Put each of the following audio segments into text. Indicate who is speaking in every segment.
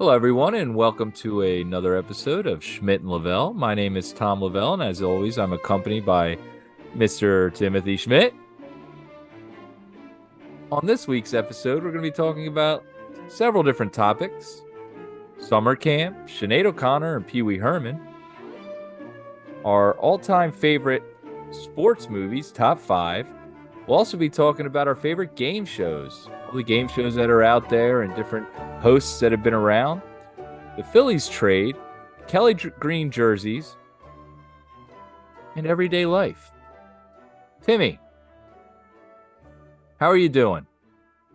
Speaker 1: Hello, everyone, and welcome to another episode of Schmidt Lavelle. My name is Tom Lavelle, and as always, I'm accompanied by Mr. Timothy Schmidt. On this week's episode, we're going to be talking about several different topics: summer camp, Sinead O'Connor, and Pee Wee Herman, our all-time favorite sports movies, top 5. We'll also be talking about our favorite game shows, all the game shows that are out there and different hosts that have been around. The Phillies Trade, Kelly Green jerseys, and everyday life. Timmy, how are you doing?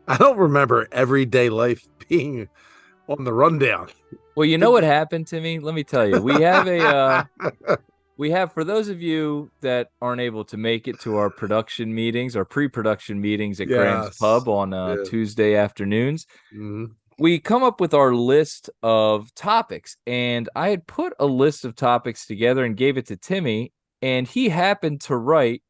Speaker 2: I don't remember everyday life being on the rundown.
Speaker 1: Well, you know what happened, Timmy? Let me tell you. We have for those of you that aren't able to make it to our production meetings, our pre-production meetings at Graham's
Speaker 2: Yes.
Speaker 1: Pub on
Speaker 2: Yeah.
Speaker 1: Tuesday afternoons.
Speaker 2: Mhm.
Speaker 1: We come up with our list of topics, and I had put a list of topics together and gave it to Timmy, and he happened to write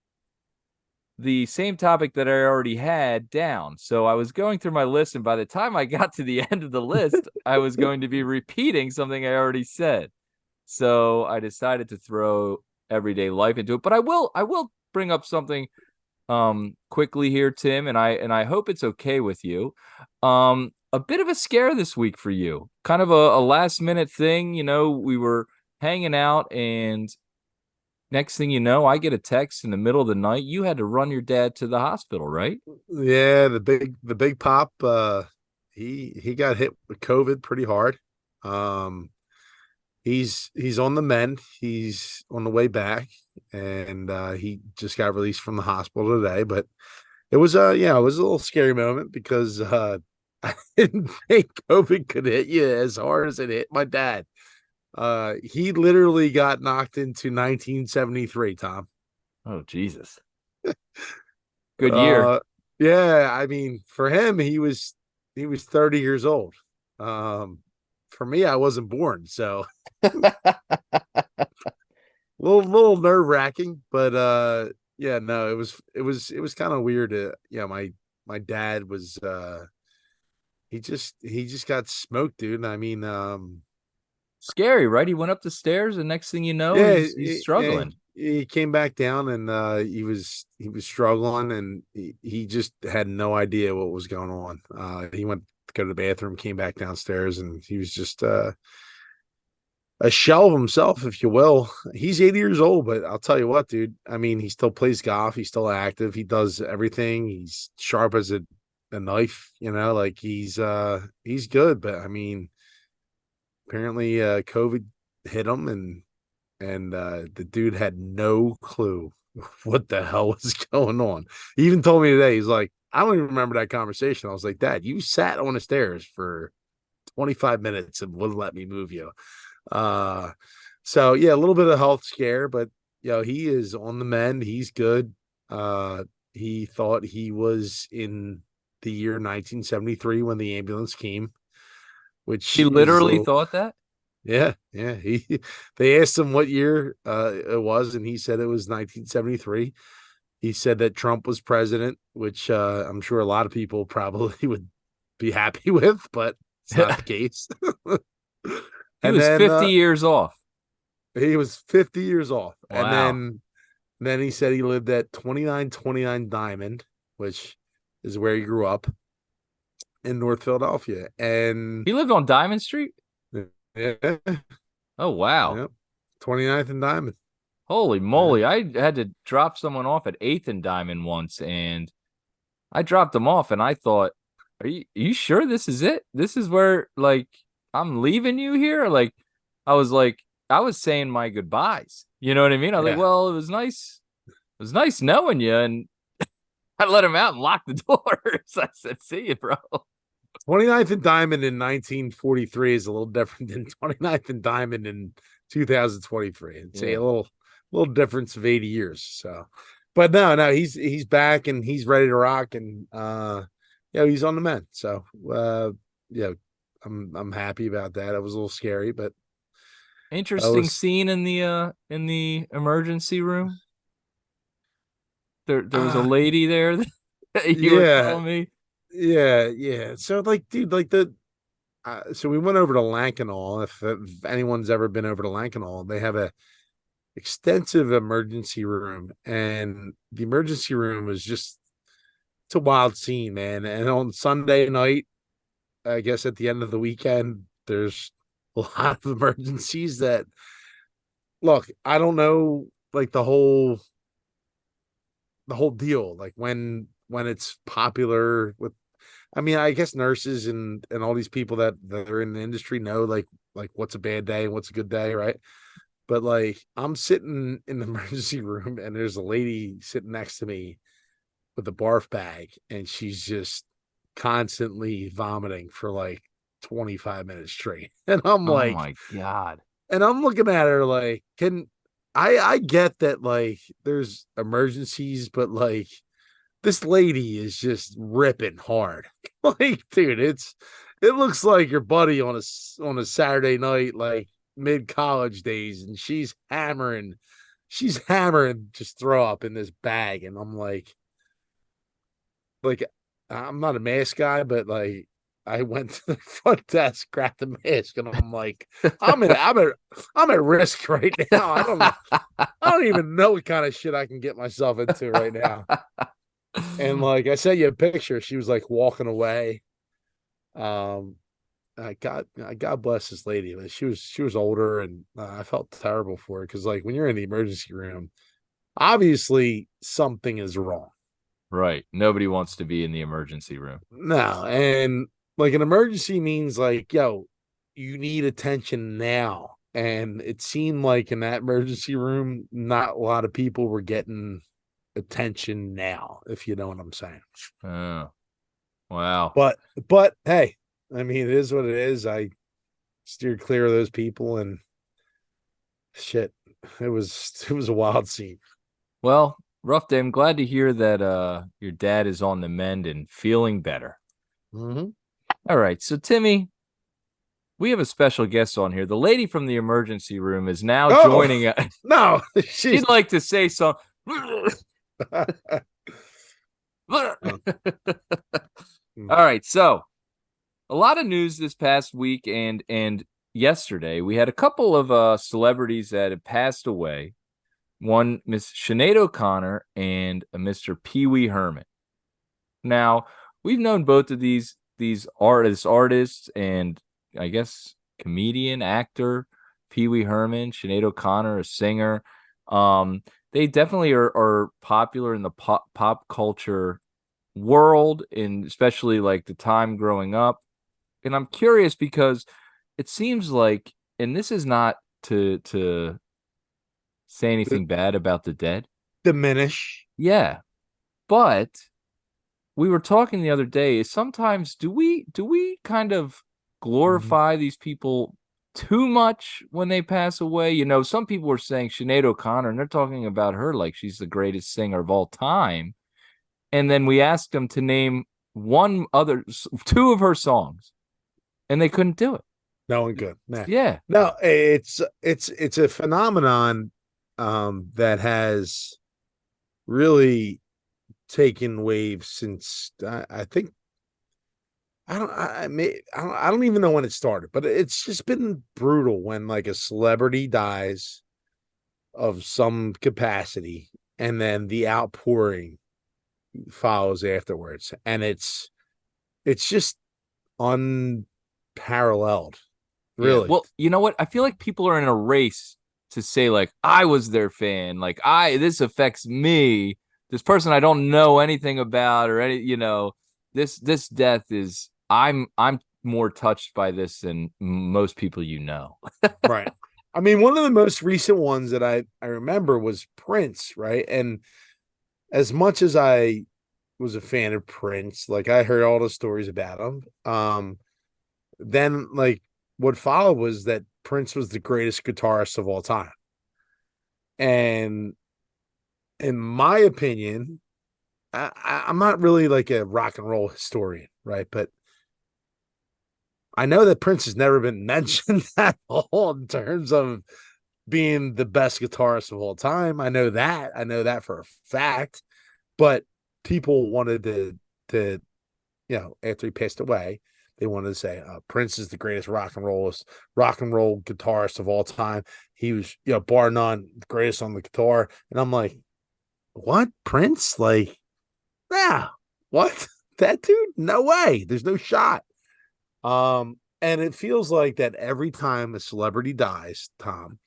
Speaker 1: the same topic that I already had down. So I was going through my list, and by the time I got to the end of the list, I was going to be repeating something I already said. So I decided to throw everyday life into it. But I will bring up something quickly here, Tim, and I hope it's okay with you. A bit of a scare this week for you. Kind of a last minute thing. You know, we were hanging out, and next thing you know, I get a text in the middle of the night. You had to run your dad to the hospital, right?
Speaker 2: Yeah, the big pop, he got hit with COVID pretty hard. Um he's on the mend. He's on the way back, and he just got released from the hospital today. But it was it was a little scary moment because I didn't think COVID could hit you as hard as it hit my dad. He literally got knocked into 1973, Tom.
Speaker 1: Oh, Jesus. Good year.
Speaker 2: Uh, yeah, I mean, for him, he was 30 years old. Um, for me, I wasn't born, so little nerve wracking, but yeah, no, it was kind of weird. My dad was he just got smoked, dude. I mean,
Speaker 1: Scary, right? He went up the stairs, and next thing you know,
Speaker 2: yeah,
Speaker 1: he's struggling.
Speaker 2: he came back down, and he was struggling, and he just had no idea what was going on. He went to go to the bathroom, came back downstairs, and he was just a shell of himself, if you will. He's 80 years old, but I'll tell you what, dude. I mean, he still plays golf. He's still active. He does everything. He's sharp as a knife. Like he's good. But I mean, apparently, COVID hit him, and the dude had no clue what the hell was going on. He even told me today, he's like, I don't even remember that conversation. I was like, Dad, you sat on the stairs for 25 minutes and wouldn't let me move you. Uh, so yeah, a little bit of health scare, but he is on the mend. He's good. He thought he was in the year 1973 when the ambulance came, which
Speaker 1: He
Speaker 2: is a
Speaker 1: literally
Speaker 2: little.
Speaker 1: thought that.
Speaker 2: Yeah. They asked him what year it was, and he said it was 1973. He said that Trump was president, which I'm sure a lot of people probably would be happy with, but it's not the case.
Speaker 1: He
Speaker 2: And
Speaker 1: was
Speaker 2: then
Speaker 1: 50 years off.
Speaker 2: he was 50 years off. And
Speaker 1: Wow.
Speaker 2: then he said he lived at 2929 Diamond, which is where he grew up in North Philadelphia. And
Speaker 1: He lived on Diamond Street?
Speaker 2: yeah,
Speaker 1: Oh, wow.
Speaker 2: yeah, 29th and Diamond.
Speaker 1: Holy
Speaker 2: Yeah.
Speaker 1: moly. I had to drop someone off at 8th and Diamond once, and I dropped them off, and I thought, are you sure this is it? This is where, like, I'm leaving you here? Like, I was saying my goodbyes. You know what I mean? I was like,
Speaker 2: Yeah.
Speaker 1: well, it was nice. It was nice knowing you. And I let him out and locked the doors. I said, see you, bro.
Speaker 2: 29th and Diamond in 1943 is a little different than 29th and Diamond in 2023. It's a
Speaker 1: Yeah.
Speaker 2: little difference of 80 years. So, but no, he's back and he's ready to rock, and he's on the mend. So, yeah, I'm happy about that. It was a little scary, but I
Speaker 1: Interesting
Speaker 2: was
Speaker 1: scene in the emergency room. There was a
Speaker 2: uh
Speaker 1: lady there that you were
Speaker 2: yeah,
Speaker 1: telling me.
Speaker 2: yeah. So like, dude, like So we went over to Lankenau. If anyone's ever been over to Lankenau, they have a extensive emergency room, and the emergency room is just it's a wild scene, man. And on Sunday night, I guess at the end of the weekend, there's a lot of emergencies that look, I don't know like the whole deal, like when it's popular with I mean, I guess nurses and all these people that are in the industry know like what's a bad day and what's a good day, right? But like I'm sitting in the emergency room and there's a lady sitting next to me with a barf bag and she's just constantly vomiting for like 25 minutes straight. And I'm
Speaker 1: Oh
Speaker 2: like,
Speaker 1: my God.
Speaker 2: and I'm looking at her like, can I get that like there's emergencies, but like this lady is just ripping hard. Like, dude, it looks like your buddy on a Saturday night, like mid college days, and she's hammering just throw up in this bag, and I'm like I'm not a mask guy, but like I went to the front desk, grabbed the mask, and I'm like, I'm at risk right now. I don't even know what kind of shit I can get myself into right now. And like I sent you a picture, she was like walking away. Um, God bless this lady. Like, she was older, and I felt terrible for her because like when you're in the emergency room, obviously something is wrong.
Speaker 1: Right. Nobody wants to be in the emergency room.
Speaker 2: No, and like an emergency means like, yo, you need attention now. And it seemed like in that emergency room, not a lot of people were getting attention now, if you know what I'm saying.
Speaker 1: Oh, wow.
Speaker 2: But but hey, I mean, it is what it is. I steered clear of those people, and shit, it was a wild scene.
Speaker 1: Well, rough day. I'm glad to hear that your dad is on the mend and feeling better.
Speaker 2: Mm-hmm.
Speaker 1: All right. So Timmy, we have a special guest on here. The lady from the emergency room is now
Speaker 2: Oh
Speaker 1: joining us.
Speaker 2: no, she's
Speaker 1: She'd like to say something. All right. So a lot of news this past week and yesterday. We had a couple of celebrities that had passed away. One, Miss Sinead O'Connor and a Mr. Pee Wee Herman. Now, we've known both of these artists, and I guess comedian, actor, Pee Wee Herman, Sinead O'Connor, a singer. They definitely are popular in the pop culture world, and especially like the time growing up. And I'm curious because it seems like, and this is not to say
Speaker 2: D-
Speaker 1: anything bad about the dead.
Speaker 2: diminish.
Speaker 1: Yeah, but we were talking the other day, sometimes do we kind of
Speaker 2: Mhm.
Speaker 1: glorify these people too much when they pass away? You know, some people were saying Sinead O'Connor, and they're talking about her like she's the greatest singer of all time. And then we asked them to name two of her songs, and they couldn't do it.
Speaker 2: No one good. Nah.
Speaker 1: Yeah.
Speaker 2: No, it's a phenomenon that has really taken waves since I think I don't even know when it started, but it's just been brutal when like a celebrity dies of some capacity and then the outpouring follows afterwards, and it's just unparalleled,
Speaker 1: Yeah.
Speaker 2: really.
Speaker 1: Well, you know what? I feel like people are in a race to say, like, I was their fan. Like, this affects me. This person I don't know anything about, or this death is, I'm more touched by this than most people you know.
Speaker 2: Right. I mean, one of the most recent ones that I remember was Prince, right? And as much as I was a fan of Prince, like I heard all the stories about him. Then like what followed was that Prince was the greatest guitarist of all time. And in my opinion, I'm not really like a rock and roll historian, right? But I know that Prince has never been mentioned at all in terms of being the best guitarist of all time. I know that. I know that for a fact. But people wanted to after he passed away, They wanted to say Prince is the greatest rock and roll guitarist of all time. He was, bar none, the greatest on the guitar. And I'm like, what? Prince? Like, yeah, what? That dude? No way. There's no shot. And it feels like that every time a celebrity dies, Tom,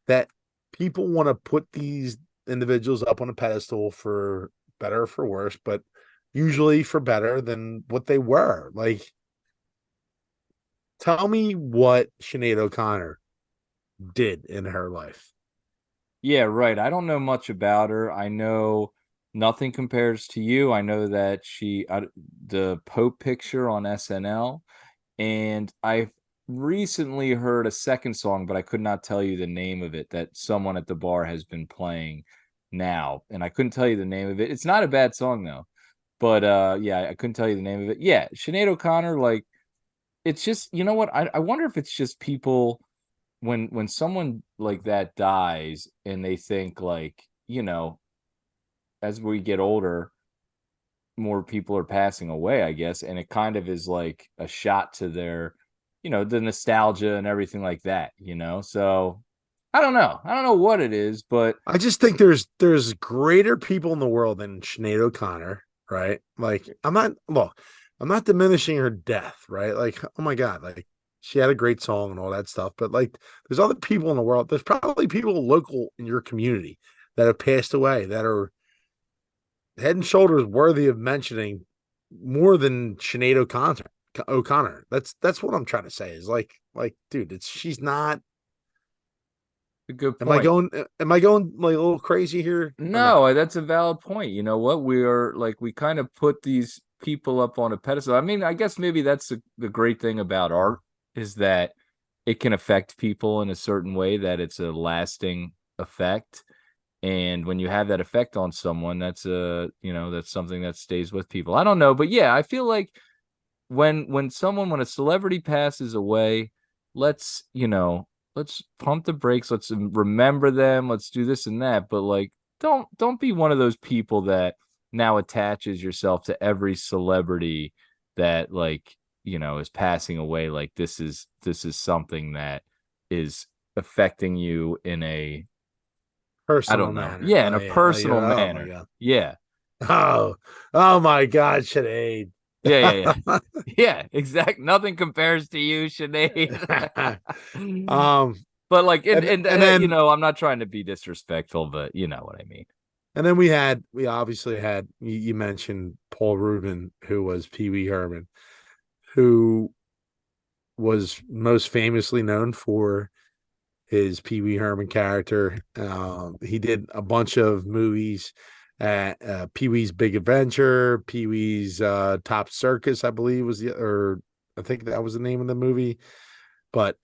Speaker 2: that people want to put these individuals up on a pedestal for better or for worse, but usually for better than what they were. Like, tell me what Sinead O'Connor did in her life.
Speaker 1: Yeah, right. I don't know much about her. I know nothing compares to you. I know that the Pope picture on SNL, and I've recently heard a second song, but I could not tell you the name of it that someone at the bar has been playing now, and I couldn't tell you the name of it. It's not a bad song though, but yeah, I couldn't tell you the name of it. Yeah, Sinead O'Connor, like it's just, you know what? I wonder if it's just people when someone like that dies and they think like, as we get older, more people are passing away, I guess, and it kind of is like a shot to their, the nostalgia and everything like that. So I don't know what it is, but
Speaker 2: I just think there's greater people in the world than Sinead O'Connor, right? Like, I'm not diminishing her death, right? Like, oh my God, like she had a great song and all that stuff, but like there's other people in the world. There's probably people local in your community that have passed away that are head and shoulders worthy of mentioning more than Sinead O'Connor. O'Connor. That's what I'm trying to say. Is like, dude, she's not.
Speaker 1: a good
Speaker 2: Am I
Speaker 1: point.
Speaker 2: going? Am I going like a little crazy here or no?
Speaker 1: No, that's a valid point. You know what? We are like, we kind of put these people up on a pedestal. I mean, I guess maybe that's the great thing about art is that it can affect people in a certain way, that it's a lasting effect. And when you have that effect on someone, that's something that stays with people. I don't know, but yeah, I feel like when a celebrity passes away, let's, let's pump the brakes, let's remember them, let's do this and that, but like don't be one of those people that now attaches yourself to every celebrity that like, is passing away, like this is something that is affecting you in a, I
Speaker 2: Personal
Speaker 1: don't know.
Speaker 2: manner.
Speaker 1: Yeah, in
Speaker 2: Oh
Speaker 1: a
Speaker 2: yeah. Oh yeah.
Speaker 1: personal
Speaker 2: Oh my
Speaker 1: manner.
Speaker 2: god.
Speaker 1: Yeah.
Speaker 2: Oh, oh my God, Sinead.
Speaker 1: Yeah, yeah, yeah. Yeah, exact. Nothing compares to you, Sinead.
Speaker 2: um,
Speaker 1: But like, and
Speaker 2: and then
Speaker 1: I'm not trying to be disrespectful, but you know what I mean.
Speaker 2: we obviously had you mentioned Paul Rubin, who was Pee Wee Herman, who was most famously known for his Pee Wee Herman character. He did a bunch of movies, Pee Wee's Big Adventure, Pee Wee's Top Circus, I believe or I think that was the name of the movie. But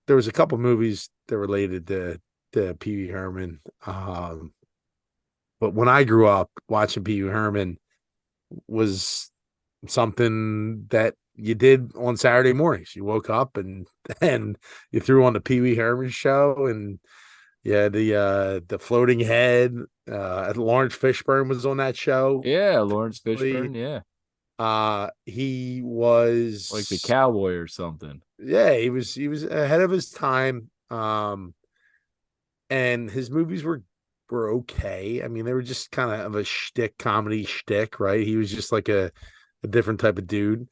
Speaker 2: there was a couple movies that related to Pee Wee Herman. But when I grew up, watching Pee Wee Herman was something that you did on Saturday mornings. You woke up and and you threw on the Pee Wee Herman show, and yeah, the floating head. Lawrence Fishburne was on that show.
Speaker 1: Yeah, Lawrence Fishburne. Yeah,
Speaker 2: He
Speaker 1: like the
Speaker 2: was,
Speaker 1: cowboy or something.
Speaker 2: yeah, he was ahead of his time. And his movies were okay. I mean, they were just kind of a shtick, comedy shtick, right? He was just like a different type of dude.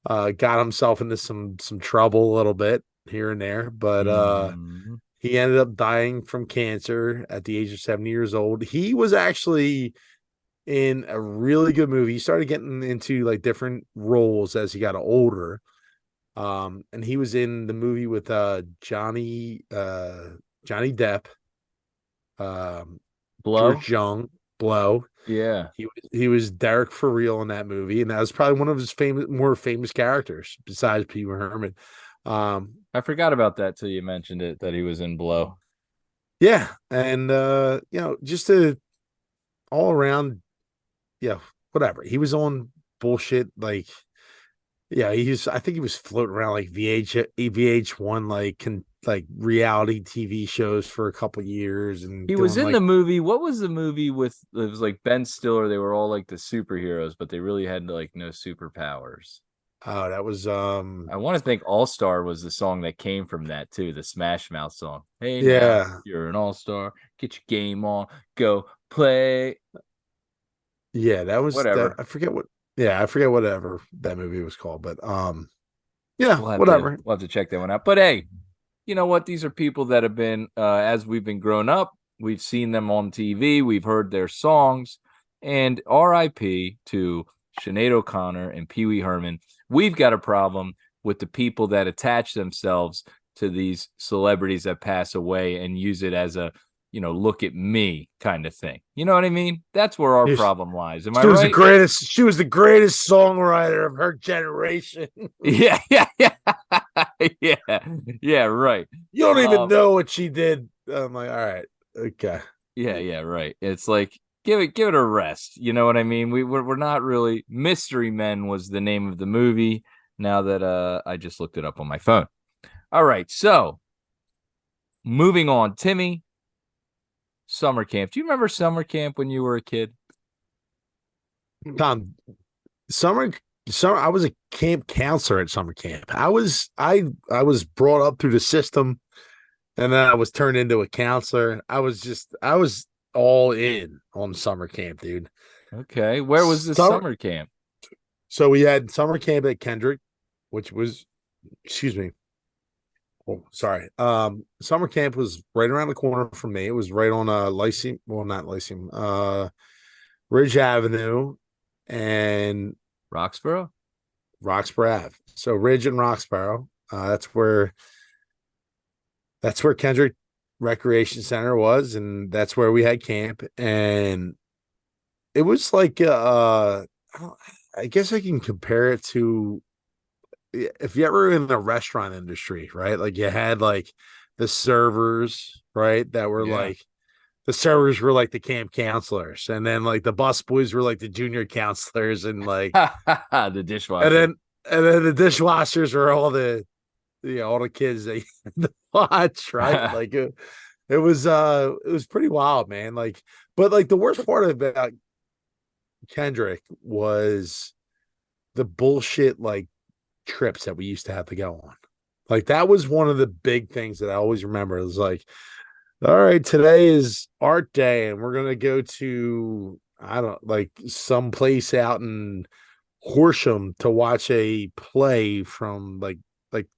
Speaker 2: Got himself into some trouble a little bit here and there, but
Speaker 1: Hmm.
Speaker 2: he ended up dying from cancer at the age of 70 years old. He was actually in a really good movie. He started getting into like different roles as he got older. And he was in the movie with Johnny Depp,
Speaker 1: Blow.
Speaker 2: George Young, Blow.
Speaker 1: Yeah,
Speaker 2: He was Derek for real in that movie, and that was probably one of his more famous characters besides Pee Wee Herman. Um,
Speaker 1: I forgot about that till you mentioned it, that he was in Blow.
Speaker 2: yeah, and just a all around, yeah, whatever. He was on bullshit like, yeah, I think he was floating around like VH1 like reality TV shows for a couple years and
Speaker 1: He was
Speaker 2: doing
Speaker 1: in
Speaker 2: like,
Speaker 1: the movie. What was the movie with? It was like Ben Stiller. They were all like the superheroes, but they really had like no superpowers.
Speaker 2: Oh, that was
Speaker 1: I want to think All Star was the song that came from that too, the Smash Mouth song. Hey now,
Speaker 2: yeah.
Speaker 1: you're an All Star. Get your game on. Go play.
Speaker 2: Yeah, that was that.
Speaker 1: Whatever.
Speaker 2: I forget what. Yeah, I forget whatever that movie was called, but yeah, whatever.
Speaker 1: We'll have to check that one out. But hey, you know what? These are people that have been as we've been growing up, we've seen them on TV, we've heard their songs, and RIP to Sinead O'Connor and Pee Wee Herman. We've got a problem with the people that attach themselves to these celebrities that pass away and use it as a, look at me kind of thing. You know what I mean? That's where our
Speaker 2: Yes.
Speaker 1: problem lies. Am I
Speaker 2: She was the
Speaker 1: right?
Speaker 2: greatest. She was the greatest songwriter of her generation.
Speaker 1: Yeah, yeah, yeah. Yeah. Yeah, right.
Speaker 2: You don't even
Speaker 1: Um,
Speaker 2: know what she did. I'm like, all right, okay.
Speaker 1: yeah, right. It's like give it a rest. You know what I mean? We're not really Mystery Men was the name of the movie. Now that I just looked it up on my phone. All right, so moving on, Timmy, summer camp. Do you remember summer camp when you were a kid?
Speaker 2: Tom, summer, summer. I was a camp counselor at summer camp. I was brought up through the system, and then I was turned into a counselor. I was all in on summer camp, dude.
Speaker 1: Okay, where was this
Speaker 2: Summer.
Speaker 1: summer camp?
Speaker 2: So we had summer camp at Kendrick, which was, excuse me. Oh, sorry. Summer camp was right around the corner from me. It was right on Lyceum, well, not Lyceum, Ridge Avenue and
Speaker 1: Roxborough?
Speaker 2: Roxborough Ave. So Ridge and Roxborough. That's where Kendrick Recreation Center was, and that's where we had camp. And it was like I guess I can compare it to if you ever in the restaurant industry, right? Like you had like the servers, right? That were
Speaker 1: Yeah.
Speaker 2: like the servers were like the camp counselors, and then like the bus boys were like the junior counselors, and like
Speaker 1: The
Speaker 2: and
Speaker 1: dishwasher.
Speaker 2: then and then the dishwashers were all the all the kids that you had to watch, right? Like it was pretty wild, man. Like, but like the worst part about Kendrick was the bullshit like trips that we used to have to go on. Like that was one of the big things that I always remember. It was like, all right, today is art day, and we're gonna go to I don't like some place out in Horsham to watch a play from like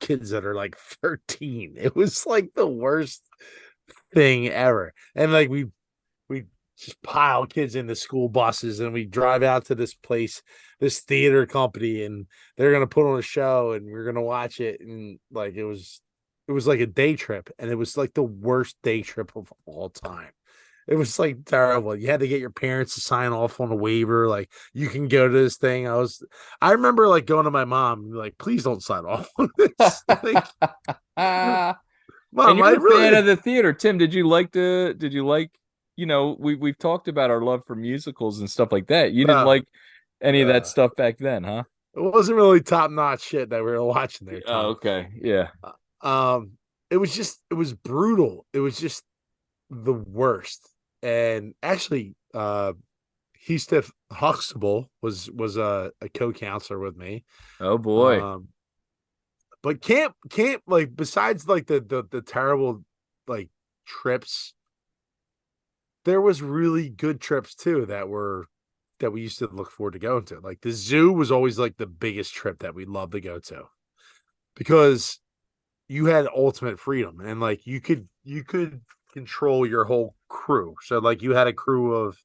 Speaker 2: kids that are like 13. It was like the worst thing ever. And like we just pile kids into school buses and we drive out to this place, this theater company, and they're gonna put on a show and we're gonna watch it. And like it was like a day trip, and it was like the worst day trip of all time. It was like terrible. You had to get your parents to sign off on a waiver. Like you can go to this thing. I remember like going to my mom, like, please don't sign off on this. Like,
Speaker 1: And
Speaker 2: mom, I
Speaker 1: you're a fan
Speaker 2: really
Speaker 1: of the theater, Tim. Did you like, we've talked about our love for musicals and stuff like that. You didn't
Speaker 2: no,
Speaker 1: like any of that
Speaker 2: uh,
Speaker 1: stuff back then, huh?
Speaker 2: it wasn't really top notch shit that we were watching there,
Speaker 1: Oh,
Speaker 2: Tom.
Speaker 1: okay. Yeah.
Speaker 2: It was brutal. It was just the worst. And actually, Heathcliff Huxtable was a co-counselor with me.
Speaker 1: Oh boy.
Speaker 2: Um, but camp like besides like the terrible like trips, there was really good trips too that we used to look forward to going to. Like the zoo was always like the biggest trip that we loved to go to because you had ultimate freedom and like you could control your whole crew. So like you had a crew of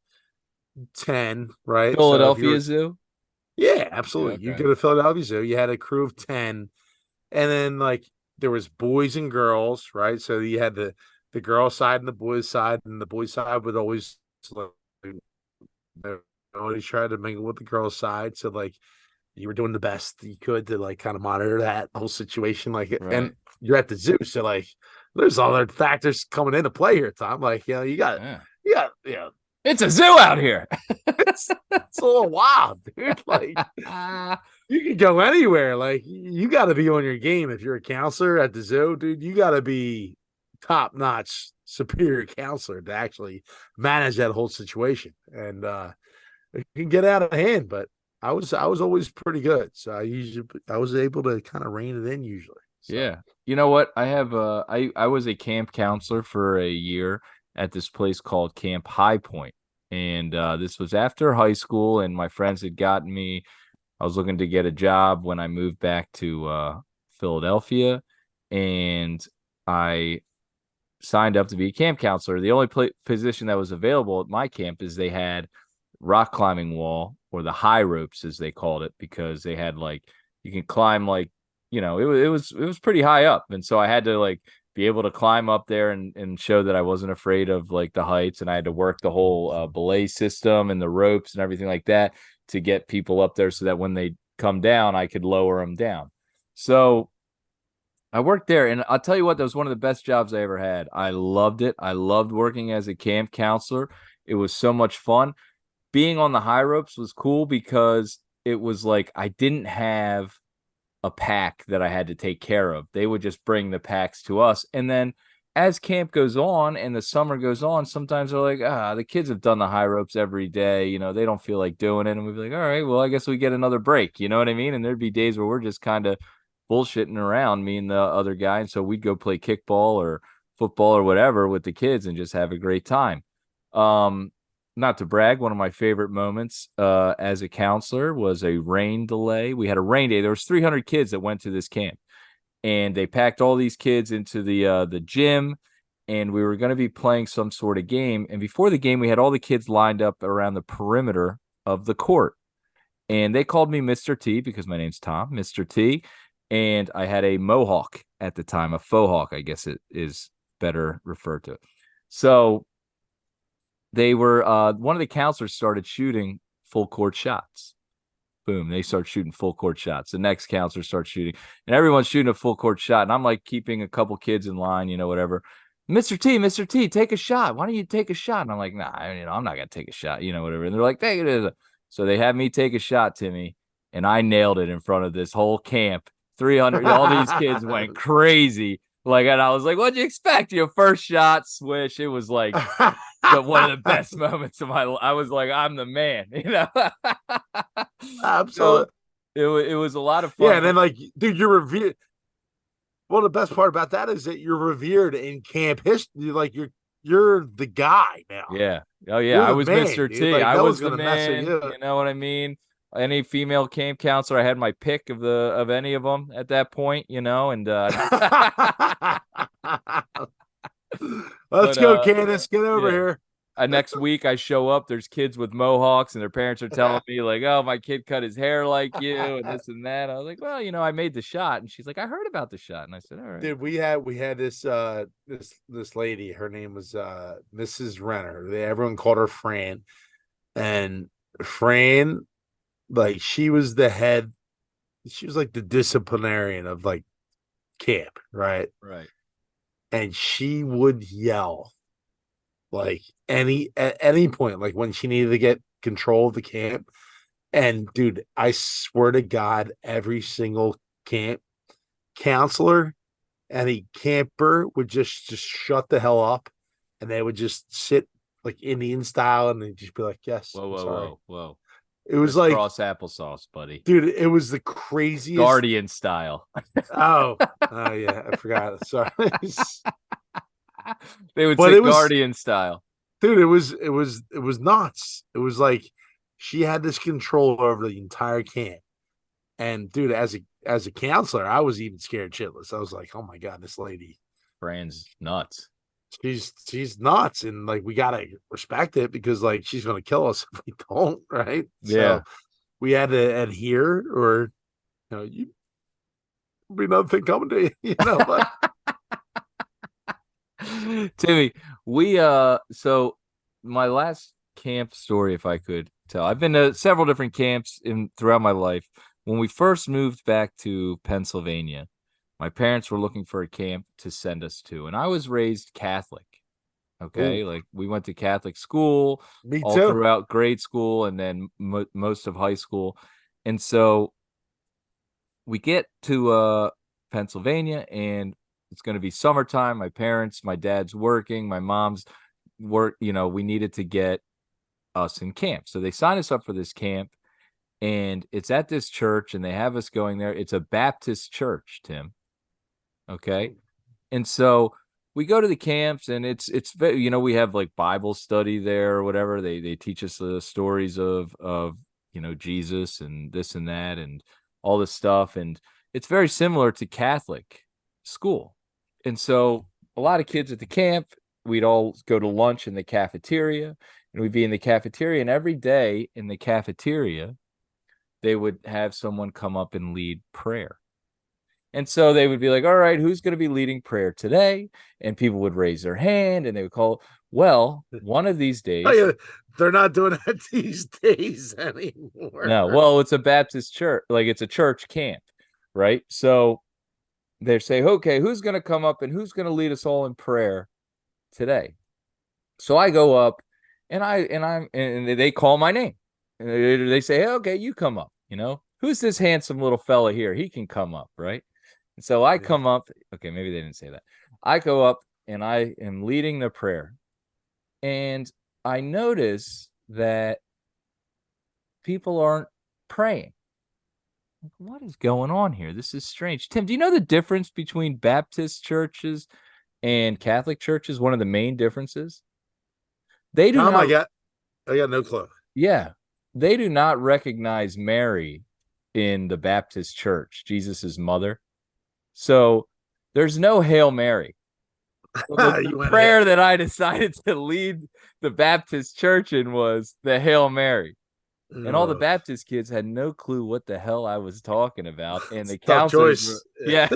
Speaker 2: 10, right? So if you
Speaker 1: Philadelphia
Speaker 2: were
Speaker 1: Zoo?
Speaker 2: yeah,
Speaker 1: Yeah,
Speaker 2: absolutely. You
Speaker 1: okay.
Speaker 2: go to Philadelphia Zoo, you had a crew of 10, and then like there was boys and girls, right? So you had the girl side and the boys side, and the boys side would always like always try to mingle with the girls side. So like you were doing the best you could to like kind of monitor that whole situation. Like and
Speaker 1: Right.
Speaker 2: you're at the zoo, so like there's other factors coming into play here, Tom. Like,
Speaker 1: Yeah.
Speaker 2: you know,
Speaker 1: It's a zoo out here.
Speaker 2: it's a little wild, dude. Like you can go anywhere. Like you got to be on your game if you're a counselor at the zoo, dude. You got to be top notch, superior counselor to actually manage that whole situation, and it can get out of hand. But I was always pretty good. So I was able to kind of rein it in usually. So
Speaker 1: Yeah. You know what? I was a camp counselor for a year at this place called Camp High Point. And this was after high school, and my friends had gotten me. I was looking to get a job when I moved back to Philadelphia, and I signed up to be a camp counselor. The only position that was available at my camp is they had rock climbing wall, or the high ropes as they called it, because they had like you can climb like it was pretty high up, and so I had to like be able to climb up there and show that I wasn't afraid of like the heights, and I had to work the whole belay system and the ropes and everything like that to get people up there so that when they come down I could lower them down. So I worked there, and I'll tell you what, that was one of the best jobs I ever had. I loved it. I loved working as a camp counselor. It was so much fun. Being on the high ropes was cool because it was like I didn't have a pack that I had to take care of. They would just bring the packs to us. And then as camp goes on and the summer goes on, sometimes they're like, the kids have done the high ropes every day. They don't feel like doing it. And we'd be like, all right, well, I guess we get another break. You know what I mean? And there'd be days where we're just kind of bullshitting around, me and the other guy. And so we'd go play kickball or football or whatever with the kids and just have a great time. Um, Not to brag, one of my favorite moments as a counselor was a rain delay. We had a rain day. There was 300 kids that went to this camp, and they packed all these kids into the gym, and we were going to be playing some sort of game. And before the game, we had all the kids lined up around the perimeter of the court, and they called me Mr. T because my name's Tom, Mr. T, and I had a mohawk at the time, a faux hawk, I guess it is better referred to. So they were one of the counselors started shooting full court shots. Boom, they start shooting full court shots. The next counselor starts shooting, and everyone's shooting a full court shot. And I'm like keeping a couple kids in line, whatever. Mr. T, take a shot. Why don't you take a shot? And I'm like, nah, I'm not gonna take a shot, whatever. And they're like, take it. So they had me take a shot, Timmy, and I nailed it in front of this whole camp. 300, all these kids went crazy. Like, and I was like, what'd you expect? First shot, swish. It was like one of the best moments of my life. I was like, I'm the man, So
Speaker 2: absolutely.
Speaker 1: it was a lot of
Speaker 2: Yeah,
Speaker 1: fun.
Speaker 2: and then like, dude, you're revered. Well, the best part about that is that you're revered in camp history. Like you're the guy now.
Speaker 1: Yeah. Oh yeah.
Speaker 2: You're
Speaker 1: I
Speaker 2: the
Speaker 1: was
Speaker 2: man,
Speaker 1: Mr.
Speaker 2: dude.
Speaker 1: T.
Speaker 2: Like
Speaker 1: I
Speaker 2: no
Speaker 1: was
Speaker 2: one's
Speaker 1: the
Speaker 2: gonna mess with
Speaker 1: man.
Speaker 2: you.
Speaker 1: You know what I mean? Any female camp counselor, I had my pick of any of them at that point, and
Speaker 2: Let's
Speaker 1: but
Speaker 2: go, Candace. Get over
Speaker 1: yeah.
Speaker 2: here.
Speaker 1: Next week I show up, there's kids with mohawks and their parents are telling me like, oh, my kid cut his hair like you and this and that. I was like, well, I made the shot. And she's like, I heard about the shot. And I said, all right.
Speaker 2: Dude, we had this lady. Her name was Mrs. Renner. Everyone called her Fran, and Fran, like she was the head. She was like the disciplinarian of like camp, right?
Speaker 1: Right.
Speaker 2: And she would yell like at any point, like when she needed to get control of the camp. And dude, I swear to God, every single camp counselor, any camper would just shut the hell up, and they would just sit like Indian style, and they'd just be like, "Yes,
Speaker 1: Whoa,
Speaker 2: I'm
Speaker 1: whoa,
Speaker 2: sorry."
Speaker 1: whoa, whoa.
Speaker 2: It was like,
Speaker 1: Crisscross applesauce, buddy.
Speaker 2: dude, it was the craziest.
Speaker 1: Guardian style.
Speaker 2: Oh, oh yeah, I forgot. Sorry,
Speaker 1: They would
Speaker 2: but
Speaker 1: say
Speaker 2: it was,
Speaker 1: Guardian style.
Speaker 2: dude, it was nuts. It was like she had this control over the entire camp. And dude, as a counselor, I was even scared shitless. I was like, oh my God, this lady,
Speaker 1: Fran's nuts.
Speaker 2: she's nuts. And like we gotta respect it because like she's gonna kill us if we don't, right?
Speaker 1: Yeah.
Speaker 2: So we had to adhere or you be another thing coming to you, but
Speaker 1: Timmy, we so my last camp story, if I could tell. I've been to several different camps in throughout my life. When we first moved back to Pennsylvania, my parents were looking for a camp to send us to, and I was raised Catholic. Okay,
Speaker 2: ooh,
Speaker 1: like we went to Catholic school
Speaker 2: me
Speaker 1: all
Speaker 2: too.
Speaker 1: throughout grade school and then most of high school. And so we get to Pennsylvania, and it's going to be summertime. My dad's working, my mom's work, we needed to get us in camp. So they signed us up for this camp, and it's at this church, and they have us going there. It's a Baptist church, Tim. Okay. And so we go to the camps, and it's we have like Bible study there or whatever. They teach us the stories of Jesus and this and that and all this stuff, and it's very similar to Catholic school. And so a lot of kids at the camp, we'd all go to lunch in the cafeteria, and we'd be in the cafeteria, and every day in the cafeteria they would have someone come up and lead prayer. And so they would be like, all right, who's going to be leading prayer today? And people would raise their hand, and they would call. Well, one of these
Speaker 2: Oh
Speaker 1: days,
Speaker 2: yeah, they're not doing that these days anymore.
Speaker 1: no, well, it's a Baptist church, like it's a church camp, right? So they say, okay, who's going to come up and who's going to lead us all in prayer today? So I go up, and they call my name. And they say, hey, okay, you come up. Who's this handsome little fella here? He can come up, right? And so I
Speaker 2: Yeah.
Speaker 1: come up. Okay, maybe they didn't say that. I go up, and I am leading the prayer. And I notice that people aren't praying. What is going on here? This is strange. Tim, do you know the difference between Baptist churches and Catholic churches? One of the main differences? They do
Speaker 2: Tom,
Speaker 1: not,
Speaker 2: I got no clue.
Speaker 1: yeah, they do not recognize Mary in the Baptist church, Jesus's mother. So there's no Hail Mary. So the
Speaker 2: You went
Speaker 1: prayer
Speaker 2: ahead.
Speaker 1: that I decided to lead the Baptist church in was the Hail Mary. And all the
Speaker 2: Ugh.
Speaker 1: Baptist kids had no clue what the hell I was talking about. And
Speaker 2: It's
Speaker 1: the
Speaker 2: a tough
Speaker 1: counselors were,
Speaker 2: choice.
Speaker 1: yeah.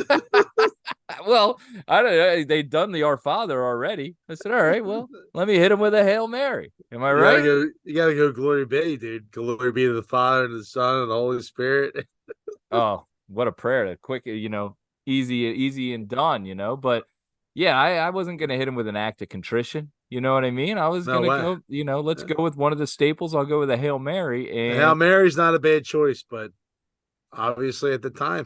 Speaker 1: Well, I don't know. They'd done the Our Father already. I said, all right, well, let me hit him with a Hail Mary. Am I right?
Speaker 2: You gotta go glory be, dude. Glory be to the Father and the Son and the Holy Spirit.
Speaker 1: Oh, what a prayer. A quick, easy and done. But yeah, I wasn't going to hit him with an act of contrition. You know what I mean? I was
Speaker 2: No
Speaker 1: going to
Speaker 2: way.
Speaker 1: go, let's
Speaker 2: Yeah.
Speaker 1: go with one of the staples. I'll go with a Hail Mary.
Speaker 2: The Hail
Speaker 1: And
Speaker 2: Mary's not a bad choice, but obviously at the time,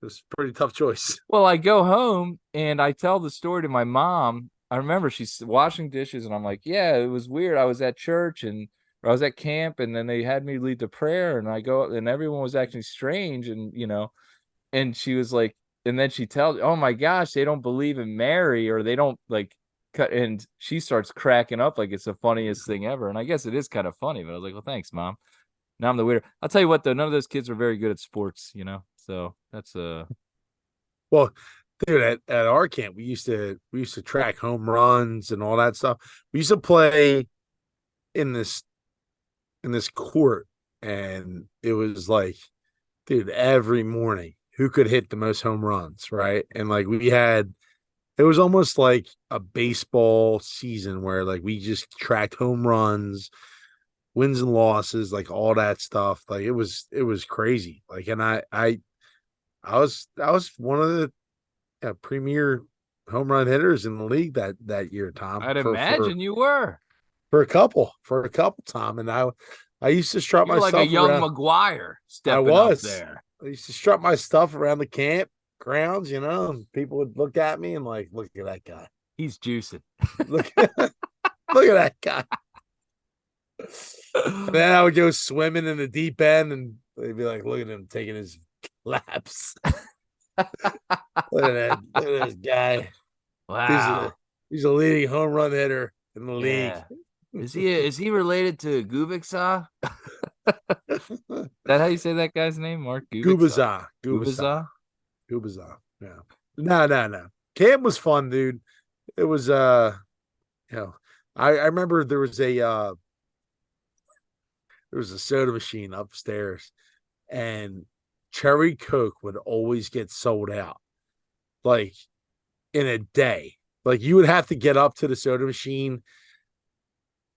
Speaker 2: it was a pretty tough choice.
Speaker 1: well, I go home and I tell the story to my mom. I remember she's washing dishes, and I'm like, yeah, it was weird. I was at church, or I was at camp, and then they had me lead the prayer, and I go, and everyone was acting strange, and she was like, and then she tells, oh my gosh, they don't believe in Mary, or they don't like cut, and she starts cracking up like it's the funniest thing ever. And I guess it is kind of funny, but I was like, well, thanks, mom. Now I'm the weirdo. I'll tell you what, though, none of those kids are very good at sports. So that's
Speaker 2: Well, dude, at our camp, we used to track home runs and all that stuff. We used to play in this court, and it was like, dude, every morning who could hit the most home runs, right? And like it was almost like a baseball season where like we just tracked home runs, wins and losses, like all that stuff. Like it was crazy. Like, and I was one of the premier home run hitters in the league that year, Tom,
Speaker 1: I'd imagine you were.
Speaker 2: for a couple, Tom. And I used to strut
Speaker 1: You're
Speaker 2: my
Speaker 1: like a
Speaker 2: stuff
Speaker 1: young
Speaker 2: around.
Speaker 1: McGuire
Speaker 2: I
Speaker 1: stepping up
Speaker 2: was.
Speaker 1: there.
Speaker 2: I used to strut my stuff around the camp grounds, and people would look at me and like, look at that guy.
Speaker 1: He's juicing.
Speaker 2: Look, look at that guy. And then I would go swimming in the deep end, and they'd be like, look at him taking his laps. Look at that. Look at this guy. He's a
Speaker 1: Wow.
Speaker 2: he's a leading home run hitter in the league.
Speaker 1: Yeah. Is he related to Gubiksaw? That how you say that guy's name? Mark Gubiksaw?
Speaker 2: Gubaza.
Speaker 1: Gubiza?
Speaker 2: Yeah. No. Camp was fun, dude. It was you know, I remember there was a soda machine upstairs, and cherry Coke would always get sold out like in a day. Like you would have to get up to the soda machine.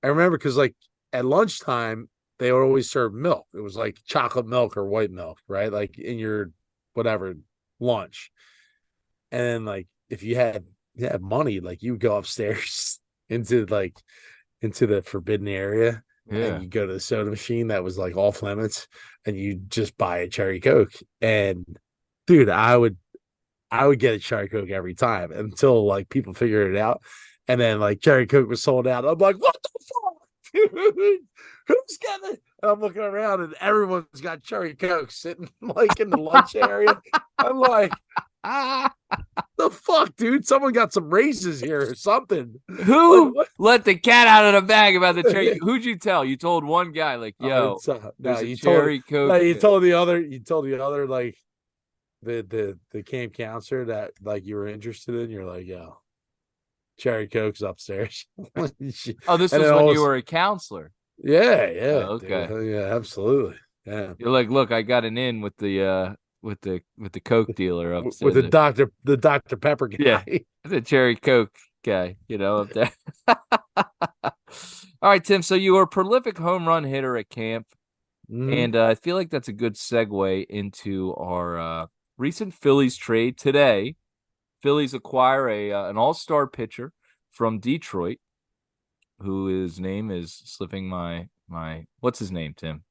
Speaker 2: I remember because like at lunchtime they would always serve milk. It was like chocolate milk or white milk, right? Like in your whatever lunch. And then like if you had money, like you would go upstairs into the forbidden area, and
Speaker 1: Yeah.
Speaker 2: you go to the soda machine that was like off limits, and you just buy a cherry Coke. And dude, I would get a cherry Coke every time until like people figured it out. And then like cherry Coke was sold out. I'm like, what the fuck? Dude, I'm looking around and everyone's got cherry coke sitting like in the lunch area. I'm like,
Speaker 1: Ah,
Speaker 2: the fuck, dude? Someone got some raises here or something. Like
Speaker 1: who
Speaker 2: what?
Speaker 1: let the cat out of the bag about the cherry? Who'd you tell? You told one guy, like, yo,
Speaker 2: It's no,
Speaker 1: there's a
Speaker 2: you told
Speaker 1: cherry Coke.
Speaker 2: no, you told the other like the camp counselor that like you were interested in. You're like, yo, cherry coke's upstairs. and
Speaker 1: Oh, this was
Speaker 2: then
Speaker 1: when
Speaker 2: all
Speaker 1: you were a counselor.
Speaker 2: yeah,
Speaker 1: Oh,
Speaker 2: dude.
Speaker 1: okay.
Speaker 2: Yeah, absolutely. Yeah.
Speaker 1: You're like, look, I got an in with the Coke dealer
Speaker 2: With
Speaker 1: upstairs.
Speaker 2: the Dr. Pepper
Speaker 1: Yeah,
Speaker 2: guy.
Speaker 1: the cherry Coke guy, up there. All right, Tim. So you were a prolific home run hitter at camp,
Speaker 2: Mhm.
Speaker 1: and I feel like that's a good segue into our recent Phillies trade today. Phillies acquire a an all-star pitcher from Detroit, who his name is slipping my what's his name, Tim?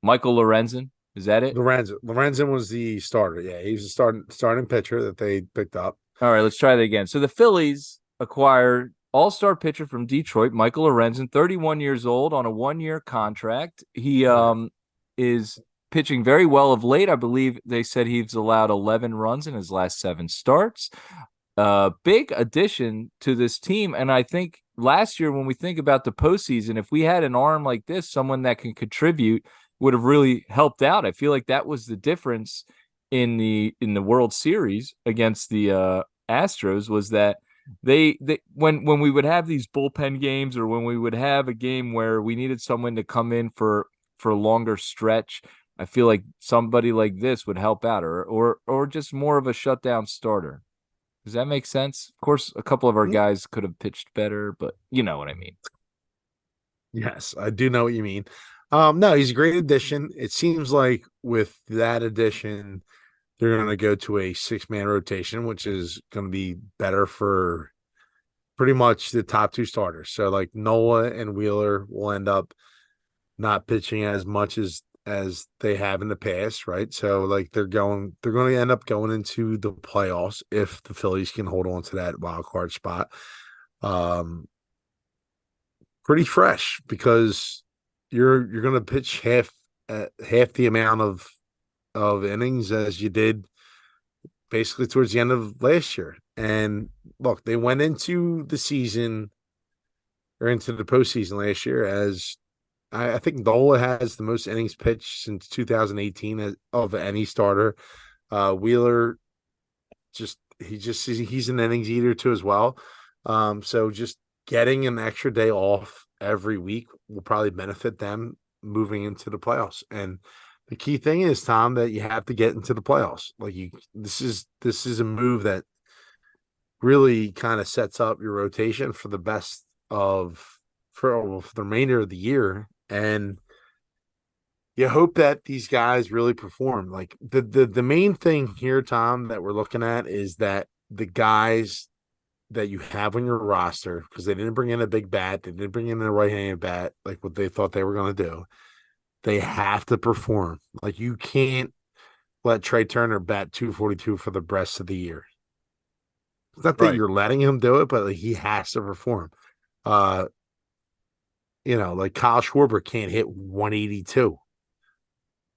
Speaker 1: Michael Lorenzen. Is that it?
Speaker 2: Lorenzen was the starter. Yeah, he was the starting pitcher that they picked up.
Speaker 1: All right, let's try that again. So the Phillies acquired all-star pitcher from Detroit, Michael Lorenzen, 31 years old on a 1-year contract. He
Speaker 2: Right.
Speaker 1: is pitching very well of late. I believe they said he's allowed 11 runs in his last 7 starts. Big addition to this team. And I think last year, when we think about the postseason, if we had an arm like this, someone that can contribute would have really helped out. I feel like that was the difference in the World Series against the Astros, was that they when we would have these bullpen games, or when we would have a game where we needed someone to come in for a longer stretch, I feel like somebody like this would help out, or just more of a shutdown starter. Does that make sense? Of course, a couple of our
Speaker 2: Mm,
Speaker 1: guys could have pitched better, but you know what I mean.
Speaker 2: yes, I do know what you mean. No, he's a great addition. It seems like with that addition, they're going to go to a 6-man rotation, which is going to be better for pretty much the top 2 starters. So like Nola and Wheeler will end up not pitching as much as they have in the past, right? So like they're going to end up going into the playoffs if the Phillies can hold on to that wild card spot. Um, Pretty fresh because you're going to pitch half the amount of innings as you did basically towards the end of last year. And look, they went into the season or into the postseason last year as I think Nola has the most innings pitched since 2018 of any starter. Wheeler he's an innings eater too as well. So just getting an extra day off every week will probably benefit them moving into the playoffs. And the key thing is, Tom, that you have to get into the playoffs. Like this is a move that really kind of sets up your rotation for the best of for the remainder of the year. And you hope that these guys really perform. Like the main thing here, Tom, that we're looking at is that the guys that you have on your roster, because they didn't bring in a big bat, they didn't bring in a right-handed bat like what they thought they were going to do. They have to perform. Like you can't let Trey Turner bat 242 for the rest of the year. It's not that
Speaker 1: Right.
Speaker 2: you're letting him do it, but like, he has to perform. Uh, like Kyle Schwarber can't hit 182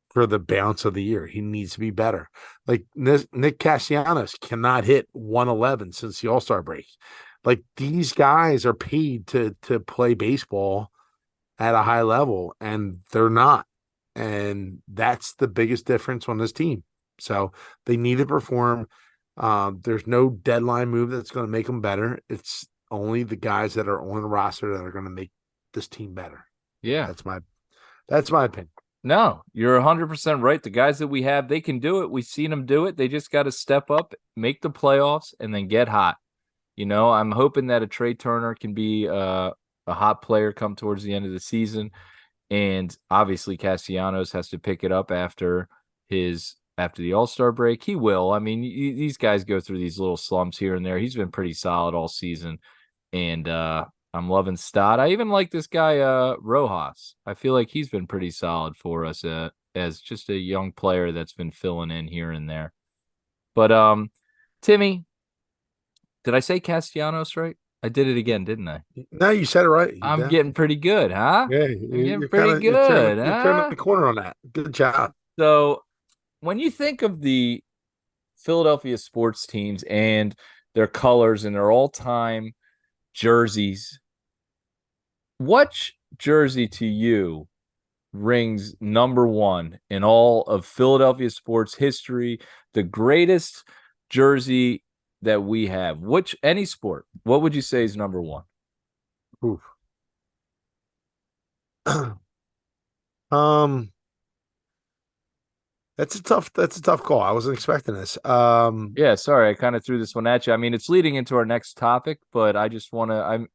Speaker 2: for the balance of the year. He needs to be better. Like Nick Castellanos cannot hit 111 since the All-Star break. Like these guys are paid to play baseball at a high level, and they're not. And that's the biggest difference on this team. So they need to perform. There's no deadline move that's going to make them better. It's only the guys that are on the roster that are going to make this team better.
Speaker 1: Yeah.
Speaker 2: That's my opinion.
Speaker 1: No, you're 100% right. The guys that we have, they can do it. We've seen them do it. They just got to step up, make the playoffs, and then get hot. I'm hoping that a Trey Turner can be a hot player come towards the end of the season. And obviously Castellanos has to pick it up after the All-Star break. He will. I mean, these guys go through these little slumps here and there. He's been pretty solid all season. And I'm loving Stott. I even like this guy Rojas. I feel like he's been pretty solid for us as just a young player that's been filling in here and there. But Timmy, did I say Castellanos right? I did it again, didn't I?
Speaker 2: No, you said it right. You
Speaker 1: I'm getting
Speaker 2: definitely.
Speaker 1: pretty good, huh?
Speaker 2: Yeah,
Speaker 1: I'm getting
Speaker 2: you're kind
Speaker 1: pretty
Speaker 2: of
Speaker 1: good,
Speaker 2: you're turning
Speaker 1: huh?
Speaker 2: the corner on that. Good job.
Speaker 1: So when you think of the Philadelphia sports teams and their colors and their all-time jerseys, which jersey to you rings number one in all of Philadelphia sports history, the greatest jersey that we have? Which any sport, what would you say is number one?
Speaker 2: Oof. um, that's a tough call. I wasn't expecting this.
Speaker 1: Yeah, sorry, I kind of threw this one at you. I mean, it's leading into our next topic, but I just want to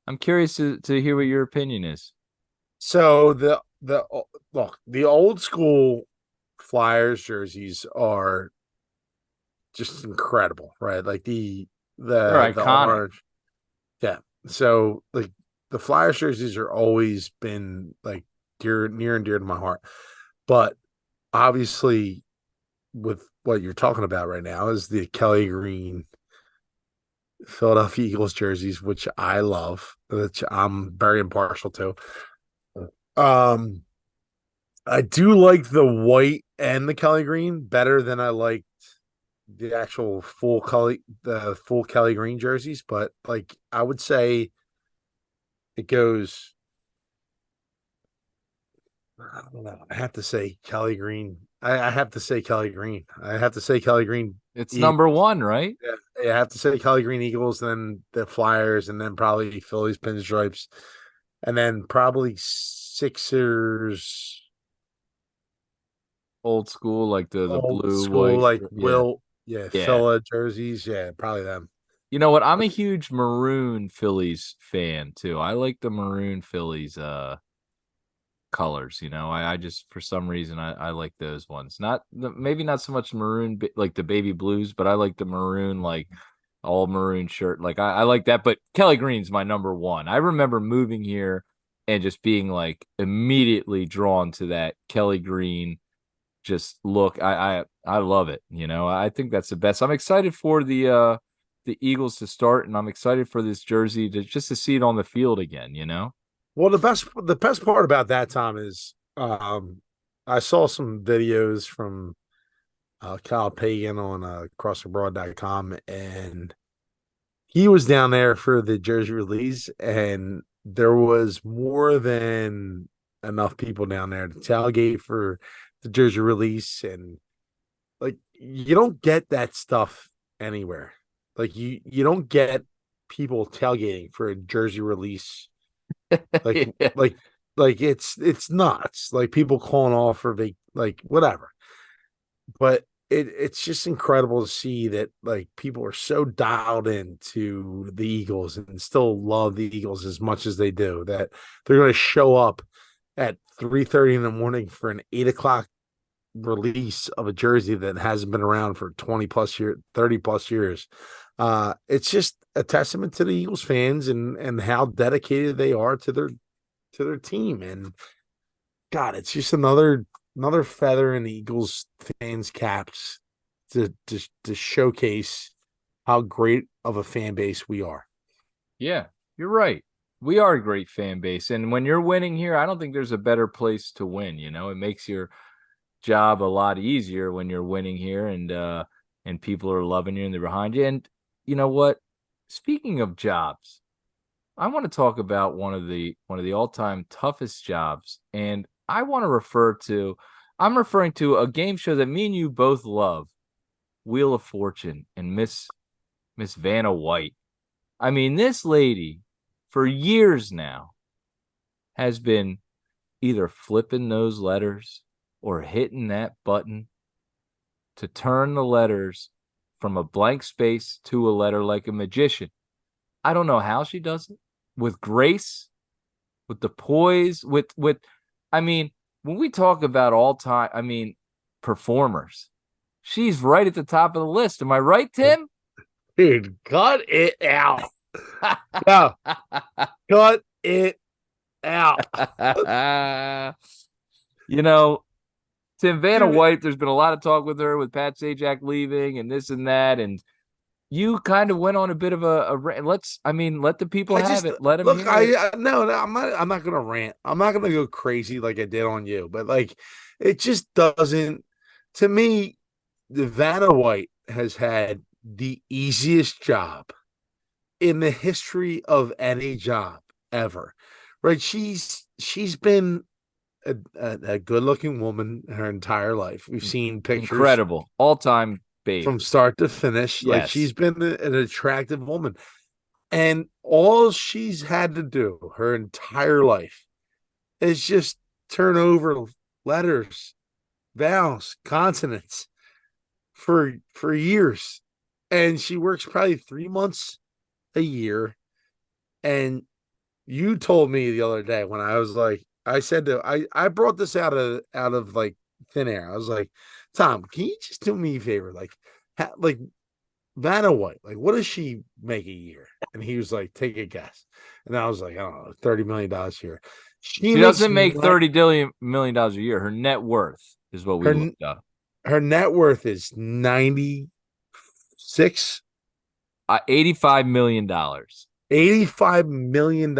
Speaker 1: I'm curious to hear what your opinion is.
Speaker 2: So look, the old school Flyers jerseys are just incredible, right? Like
Speaker 1: They're
Speaker 2: the
Speaker 1: iconic.
Speaker 2: orange. Yeah. So like the Flyers jerseys are always been like near and dear to my heart. But obviously with what you're talking about right now is the Kelly Green Philadelphia Eagles jerseys, which I love, which I'm very impartial to. Um, I do like the white and the Kelly Green better than I like the actual the full Kelly Green jerseys, but like I would say it goes. I don't know. I have to say Kelly Green. I have to say Kelly Green. I have to say Kelly Green
Speaker 1: It's
Speaker 2: Eagles.
Speaker 1: number one, right?
Speaker 2: Yeah, I have to say Kelly Green Eagles, then the Flyers, and then probably Phillies pinstripes, and then probably Sixers
Speaker 1: Old school, like the
Speaker 2: old
Speaker 1: blue,
Speaker 2: school
Speaker 1: white.
Speaker 2: like
Speaker 1: Yeah. Yeah.
Speaker 2: Phila jerseys. Yeah, probably them.
Speaker 1: You know what? I'm a huge maroon Phillies fan too. I like the maroon Phillies colors, you know. I just for some reason I like those ones. Not the maybe not so much maroon like the baby blues, but I like the maroon like all maroon shirt. Like I like that, but Kelly Green's my number one. I remember moving here and just being like immediately drawn to that Kelly Green just look. I love it, you know. I think that's the best. I'm excited for the Eagles to start, and I'm excited for this jersey to just to see it on the field again, you know.
Speaker 2: Well, the best part about that, Tom, is I saw some videos from Kyle Pagan on crossabroad.com, and he was down there for the jersey release, and there was more than enough people down there to tailgate for the jersey release, and like you don't get that stuff anywhere. Like you don't get people tailgating for a jersey release like
Speaker 1: Yeah.
Speaker 2: like it's nuts. Like people calling off for like whatever. But it's just incredible to see that like people are so dialed into the Eagles and still love the Eagles as much as they do that they're going to show up at 3:30 in the morning for an 8 o'clock release of a jersey that hasn't been around for 20 plus 30 plus years. It's just a testament to the Eagles fans and how dedicated they are to their team. And God, it's just another feather in the Eagles fans' caps to showcase how great of a fan base we are.
Speaker 1: Yeah, you're right. We are a great fan base, and when you're winning here, I don't think there's a better place to win. You know, it makes your job a lot easier when you're winning here, and people are loving you and they're behind you. And you know what? Speaking of jobs, I want to talk about one of the all-time toughest jobs, and I want to I'm referring to a game show that me and you both love, Wheel of Fortune and Miss Vanna White. I mean, this lady for years now has been either flipping those letters or hitting that button to turn the letters from a blank space to a letter like a magician. I don't know how she does it with grace, with the poise, with I mean, when we talk about all time, I mean, performers, she's right at the top of the list. Am I right, Tim?
Speaker 2: Dude, cut it out. No, cut it out.
Speaker 1: You know, Tim Vanna
Speaker 2: Dude,
Speaker 1: White, there's been a lot of talk with her with Pat Sajak leaving and this and that. And You kind of went on a bit of let's, I mean, let the people
Speaker 2: I
Speaker 1: have
Speaker 2: just
Speaker 1: it. Let them
Speaker 2: look.
Speaker 1: hear it.
Speaker 2: No, no, I'm not gonna rant. I'm not gonna go crazy like I did on you. But like, it just doesn't. To me, the Vanna White has had the easiest job in the history of any job ever. Right? She's been a good looking woman her entire life. We've seen pictures
Speaker 1: Incredible. All-time babe.
Speaker 2: from start to finish. Like
Speaker 1: Yes.
Speaker 2: she's been an attractive woman. And all she's had to do her entire life is just turn over letters, vowels, consonants for years. And she works probably 3 months a year. And you told me the other day when I was like, I brought this out of like thin air. I was like, Tom, can you just do me a favor? Like Vanna White, like what does she make a year? And he was like, take a guess. And I was like, I don't know, $30 million a year. She
Speaker 1: She
Speaker 2: makes
Speaker 1: doesn't make $30 million a year. Her net worth is what we
Speaker 2: her
Speaker 1: looked up.
Speaker 2: her net worth is 96,
Speaker 1: $85 million.
Speaker 2: $85 million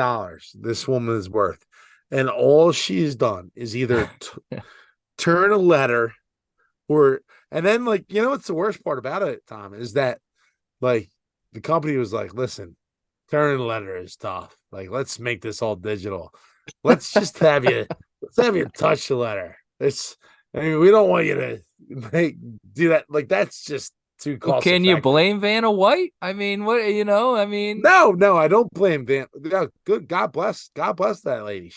Speaker 2: this woman is worth. And all she has done is either turn a letter or and then like what's the worst part about it, Tom, is that like the company was like, listen, turning a letter is tough. Like, let's make this all digital. Let's have you touch the letter. I mean, we don't want you to do that. Like, that's just too
Speaker 1: Well,
Speaker 2: cost
Speaker 1: can you
Speaker 2: effective.
Speaker 1: blame Vanna White? I mean, what, I mean,
Speaker 2: No, no, I don't blame Van. No, good. God bless that lady.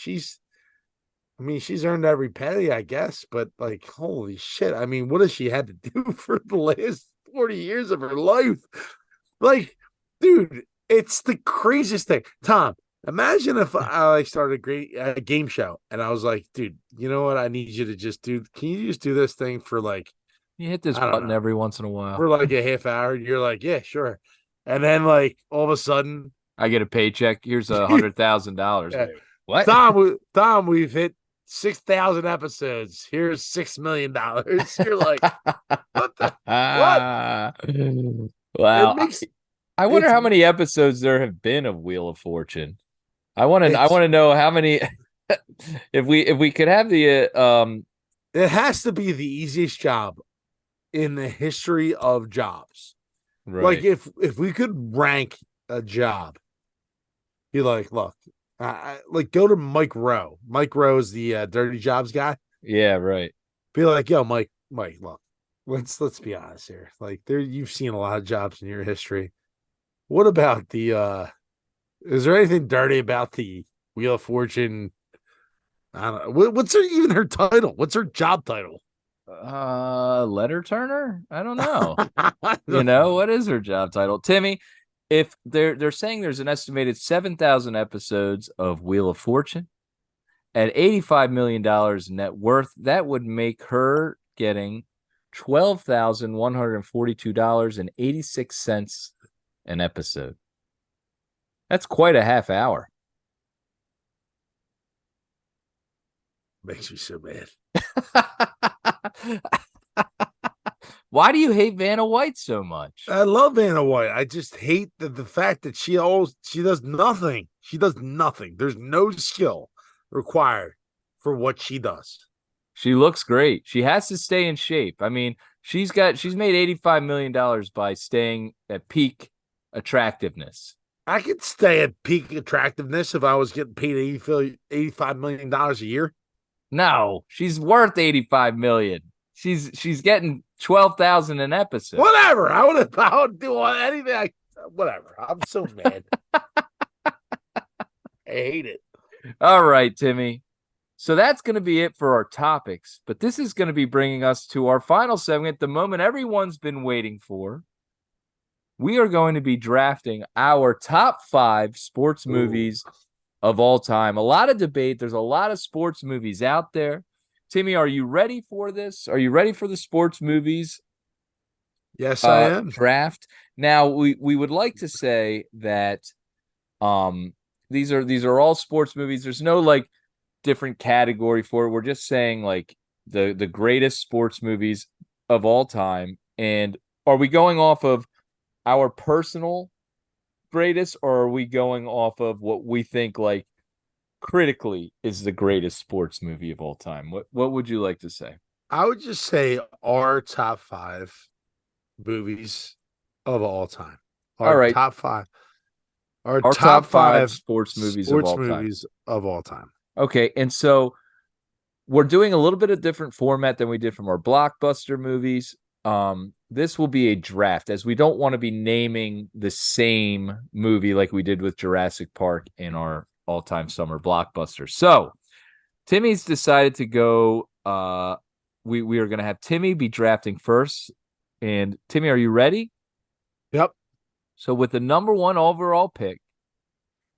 Speaker 2: I mean, she's earned every penny, I guess, but like, holy shit. I mean, what has she had to do for the last 40 years of her life? Like, dude, it's the craziest thing. Tom, imagine if I like started a game show and I was like, dude, you know what? I need you to just do. Can you just do this thing for like,
Speaker 1: you hit this
Speaker 2: I don't
Speaker 1: button
Speaker 2: know,
Speaker 1: every once in a while.
Speaker 2: for like a half hour? You're like, yeah, sure. And then like all of a sudden,
Speaker 1: I get a paycheck. Here's $100,000.
Speaker 2: yeah,
Speaker 1: Wait, what?
Speaker 2: Tom, we've hit 6,000 episodes. Here's $6 million. You're like, what the what? It
Speaker 1: Wow.
Speaker 2: makes
Speaker 1: I wonder
Speaker 2: it's
Speaker 1: how many episodes there have been of Wheel of Fortune. I
Speaker 2: it's
Speaker 1: want to know how many if we could have the
Speaker 2: it has to be the easiest job in the history of jobs. Like
Speaker 1: right.
Speaker 2: if we could rank a job, be like, look, like go to Mike Rowe. Mike Rowe is the dirty jobs guy.
Speaker 1: Yeah, right.
Speaker 2: Be like, yo, Mike, look, let's be honest here. Like there, you've seen a lot of jobs in your history. What about the is there anything dirty about the Wheel of Fortune? I don't know. What's even her title? What's her job title?
Speaker 1: Letter Turner? I don't know.
Speaker 2: I don't know.
Speaker 1: What is her job title? Timmy, if they're saying there's an estimated 7,000 episodes of Wheel of Fortune at $85 million net worth, that would make her getting $12,142.86 an episode. That's quite a half hour.
Speaker 2: Makes me so mad.
Speaker 1: Why do you hate Vanna White so much?
Speaker 2: I love Vanna White. I just hate the fact that she does nothing. She does nothing. There's no skill required for what she does.
Speaker 1: She looks great. She has to stay in shape. I mean, she's made $85 million by staying at peak attractiveness.
Speaker 2: I could stay at peak attractiveness if I was getting paid $85 million a year.
Speaker 1: No, she's worth 85 million. She's getting 12,000 an episode.
Speaker 2: Whatever. I would do anything. Whatever. I'm so mad. I hate it.
Speaker 1: All right, Timmy. So that's going to be it for our topics, but this is going to be bringing us to our final segment, the moment everyone's been waiting for. We are going to be drafting our top 5 sports movies of all time. A lot of debate. There's a lot of sports movies out there. Timmy, are you ready for this? Are you ready for the sports movies
Speaker 2: Yes, I am.
Speaker 1: draft? Now, we would like to say that these are all sports movies. There's no like different category for it. We're just saying like the greatest sports movies of all time. And are we going off of our personal greatest, or are we going off of what we think like critically is the greatest sports movie of all time? What would you like to say?
Speaker 2: I would just say our top five movies of all time.
Speaker 1: All
Speaker 2: Our
Speaker 1: right,
Speaker 2: top five. Our
Speaker 1: our
Speaker 2: top
Speaker 1: top five
Speaker 2: five
Speaker 1: sports movies of
Speaker 2: sports
Speaker 1: all time.
Speaker 2: movies of all time.
Speaker 1: Okay, and so we're doing a little bit of different format than we did from our blockbuster movies. This will be a draft, as we don't want to be naming the same movie like we did with Jurassic Park in our all-time summer blockbuster. So Timmy's decided to go. We are going to have Timmy be drafting first. And Timmy, are you ready?
Speaker 2: Yep.
Speaker 1: So with the number one overall pick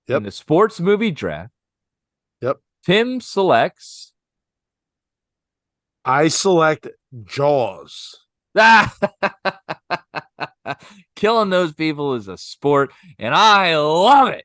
Speaker 1: in
Speaker 2: Yep.
Speaker 1: the sports movie draft,
Speaker 2: Yep.
Speaker 1: Tim selects.
Speaker 2: I select Jaws.
Speaker 1: Killing those people is a sport, and I love it.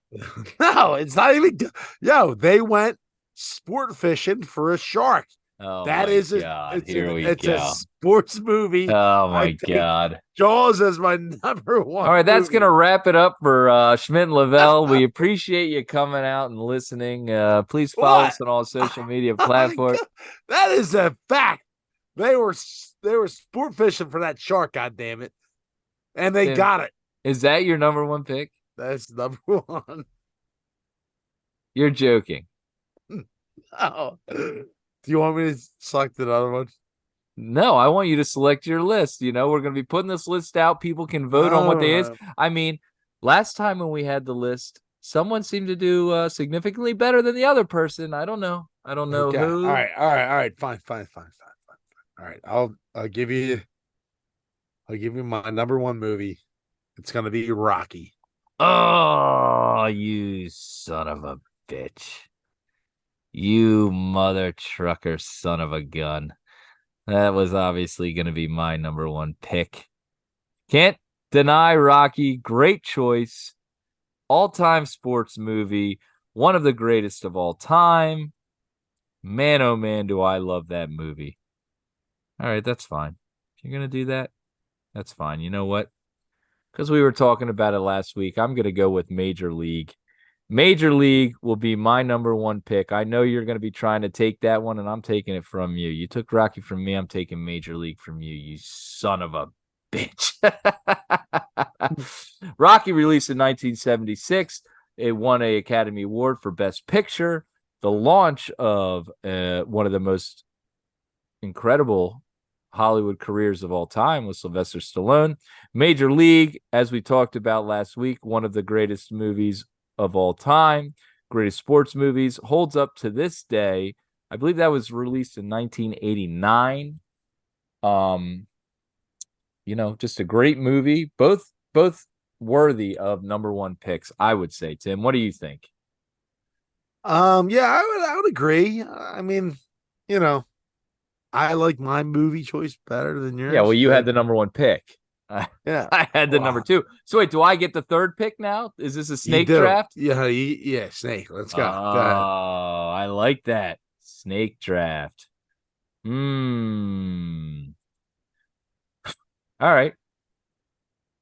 Speaker 2: No, it's not even. Yo, they went sport fishing for a shark.
Speaker 1: Oh
Speaker 2: That
Speaker 1: my
Speaker 2: is a.
Speaker 1: God.
Speaker 2: It's
Speaker 1: Here
Speaker 2: an.
Speaker 1: we
Speaker 2: It's a
Speaker 1: go.
Speaker 2: sports movie.
Speaker 1: Oh
Speaker 2: I
Speaker 1: my
Speaker 2: take
Speaker 1: God.
Speaker 2: Jaws as my number
Speaker 1: All
Speaker 2: one
Speaker 1: right, that's
Speaker 2: movie.
Speaker 1: going to wrap it up for Schmidt Lavelle. We appreciate you coming out and listening. Please follow
Speaker 2: What?
Speaker 1: us on all social media
Speaker 2: Oh my
Speaker 1: platforms.
Speaker 2: God. That is a fact. They were sport fishing for that shark. God damn it, and they
Speaker 1: Tim,
Speaker 2: got it.
Speaker 1: is that your number one pick?
Speaker 2: That's number one.
Speaker 1: You're joking.
Speaker 2: Oh. Do you want me to select another one?
Speaker 1: No, I want you to select your list. You know, we're going to be putting this list out. People can vote on what they is.
Speaker 2: Oh,
Speaker 1: I mean, last time when we had the list, someone seemed to do significantly better than the other person. I don't know. I don't know
Speaker 2: okay. All
Speaker 1: who.
Speaker 2: right. All right. All right. Fine. Fine. Fine. Fine. Fine. All right. I'll give you my number one movie. It's gonna be Rocky.
Speaker 1: Oh, you son of a bitch. You mother trucker son of a gun. That was obviously going to be my number one pick. Can't deny Rocky. Great choice. All-time sports movie. One of the greatest of all time. Man, oh man, do I love that movie. All right, that's fine. If you're going to do that, that's fine. You know what? Because we were talking about it last week, I'm going to go with Major League. Major League will be my number one pick. I know you're going to be trying to take that one, and I'm taking it from you. You took Rocky from me. I'm taking Major League from you, you son of a bitch. Rocky released in 1976. It won an Academy Award for Best Picture. The launch of one of the most incredible Hollywood careers of all time was Sylvester Stallone. Major League, as we talked about last week, one of the greatest movies of all time, greatest sports movies, holds up to this day. I believe that was released in 1989. Just a great movie. Both worthy of number one picks, I would say. Tim, what do you think?
Speaker 2: Yeah, I would agree. I mean, you know, I like my movie choice better than
Speaker 1: Yeah, well,
Speaker 2: yours,
Speaker 1: you had
Speaker 2: but
Speaker 1: the number one pick. I,
Speaker 2: yeah.
Speaker 1: I had the number
Speaker 2: Well,
Speaker 1: two. So wait, do I get the third pick now? Is this a
Speaker 2: you
Speaker 1: snake
Speaker 2: do.
Speaker 1: draft?
Speaker 2: Yeah, yeah, Snake. Let's
Speaker 1: Oh,
Speaker 2: go. Go ahead.
Speaker 1: I like that. Snake draft. Hmm. All right.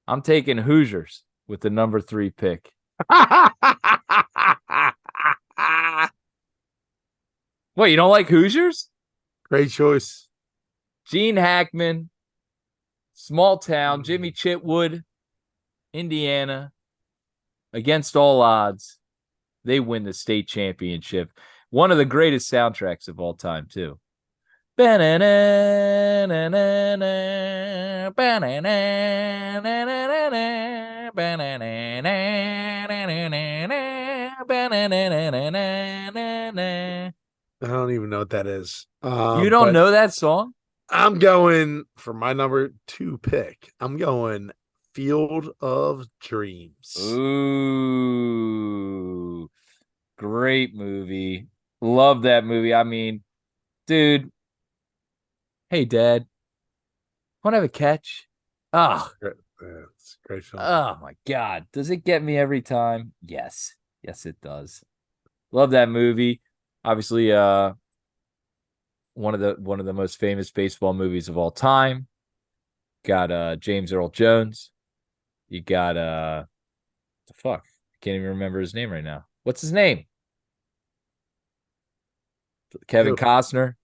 Speaker 1: I'm taking Hoosiers with the number three pick. What, you don't like Hoosiers?
Speaker 2: Great choice.
Speaker 1: Gene Hackman, small town, Jimmy Chitwood, Indiana, against all odds, they win the state championship. One of the greatest soundtracks of all time, too.
Speaker 2: I don't even know what that is.
Speaker 1: You don't
Speaker 2: But
Speaker 1: know that song?
Speaker 2: I'm going for my number two pick. I'm going Field of Dreams.
Speaker 1: Ooh, great movie. Love that movie. I mean, dude, hey, Dad, want to have a catch? Oh,
Speaker 2: It's a great film.
Speaker 1: oh my God. Does it get me every time? Yes. Yes, it does. Love that movie. Obviously, one of the most famous baseball movies of all time. Got James Earl Jones. You got the fuck. I can't even remember his name right now. What's his name? Kevin
Speaker 2: Who?
Speaker 1: Costner.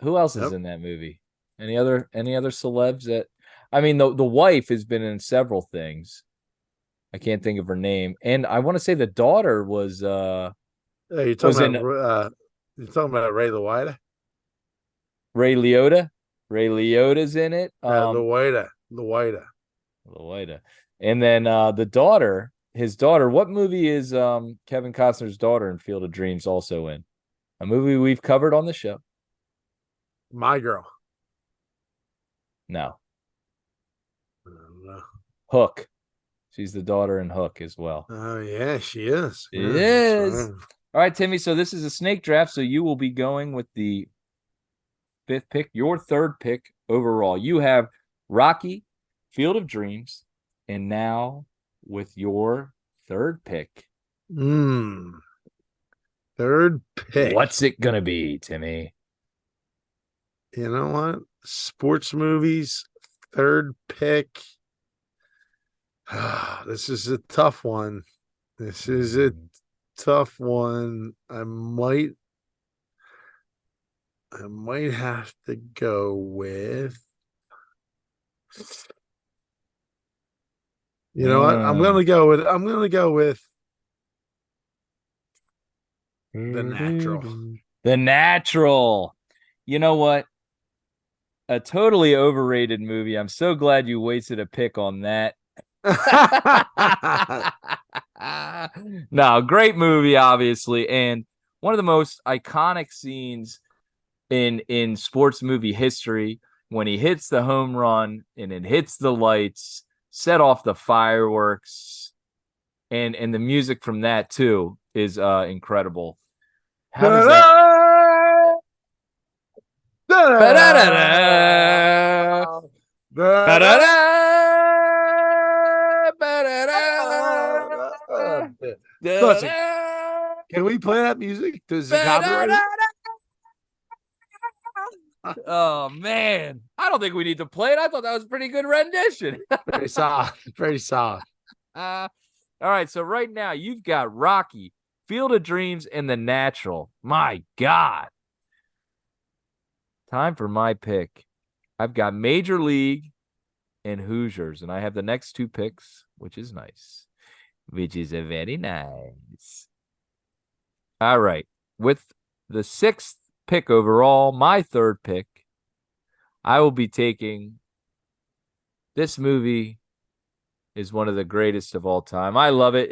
Speaker 1: Who else is
Speaker 2: Nope.
Speaker 1: in that movie? Any other celebs that I mean the wife has been in several things. I can't think of her name. And I want to say the daughter
Speaker 2: You're talking
Speaker 1: was
Speaker 2: about
Speaker 1: in
Speaker 2: Ray Liotta?
Speaker 1: Ray Liotta. Ray Liotta's in it.
Speaker 2: Liotta.
Speaker 1: Liotta. And then the daughter, his daughter, what movie is Kevin Costner's daughter in Field of Dreams also in? A movie we've covered on the show.
Speaker 2: My Girl.
Speaker 1: No.
Speaker 2: I don't know.
Speaker 1: Hook. She's the daughter in Hook as well.
Speaker 2: Oh yeah, she is.
Speaker 1: It
Speaker 2: Yeah, that's
Speaker 1: is.
Speaker 2: right.
Speaker 1: All right, Timmy. So this is a snake draft. So you will be going with the fifth pick, your third pick overall. You have Rocky, Field of Dreams, and now with your third pick,
Speaker 2: Third pick.
Speaker 1: what's it gonna be, Timmy?
Speaker 2: You know what? Sports movies. Third pick. This is a tough one. This is a tough one. I might have to go with. You know what? I'm gonna go with The Natural.
Speaker 1: The Natural. You know what? A totally overrated movie. I'm so glad you wasted a pick on that. No, great movie, obviously, and one of the most iconic scenes in sports movie history when he hits the home run and it hits the lights, set off the fireworks, and the music from that too is incredible. How does that? Ba-da-da-da. Ba-da-da. Ba-da-da.
Speaker 2: Listen,
Speaker 1: Da-da.
Speaker 2: can we play that music? Does it copyright?
Speaker 1: Ba-da-da. Oh man, I don't think we need to play it. I thought that was a pretty good rendition.
Speaker 2: Very solid. Very solid.
Speaker 1: All right, so right now you've got Rocky, Field of Dreams, and The Natural. My God. Time for my pick. I've got Major League and Hoosiers, and I have the next two picks, which is nice. Which is a very nice. All right. With the sixth pick overall, my third pick, I will be taking this movie is one of the greatest of all time. I love it.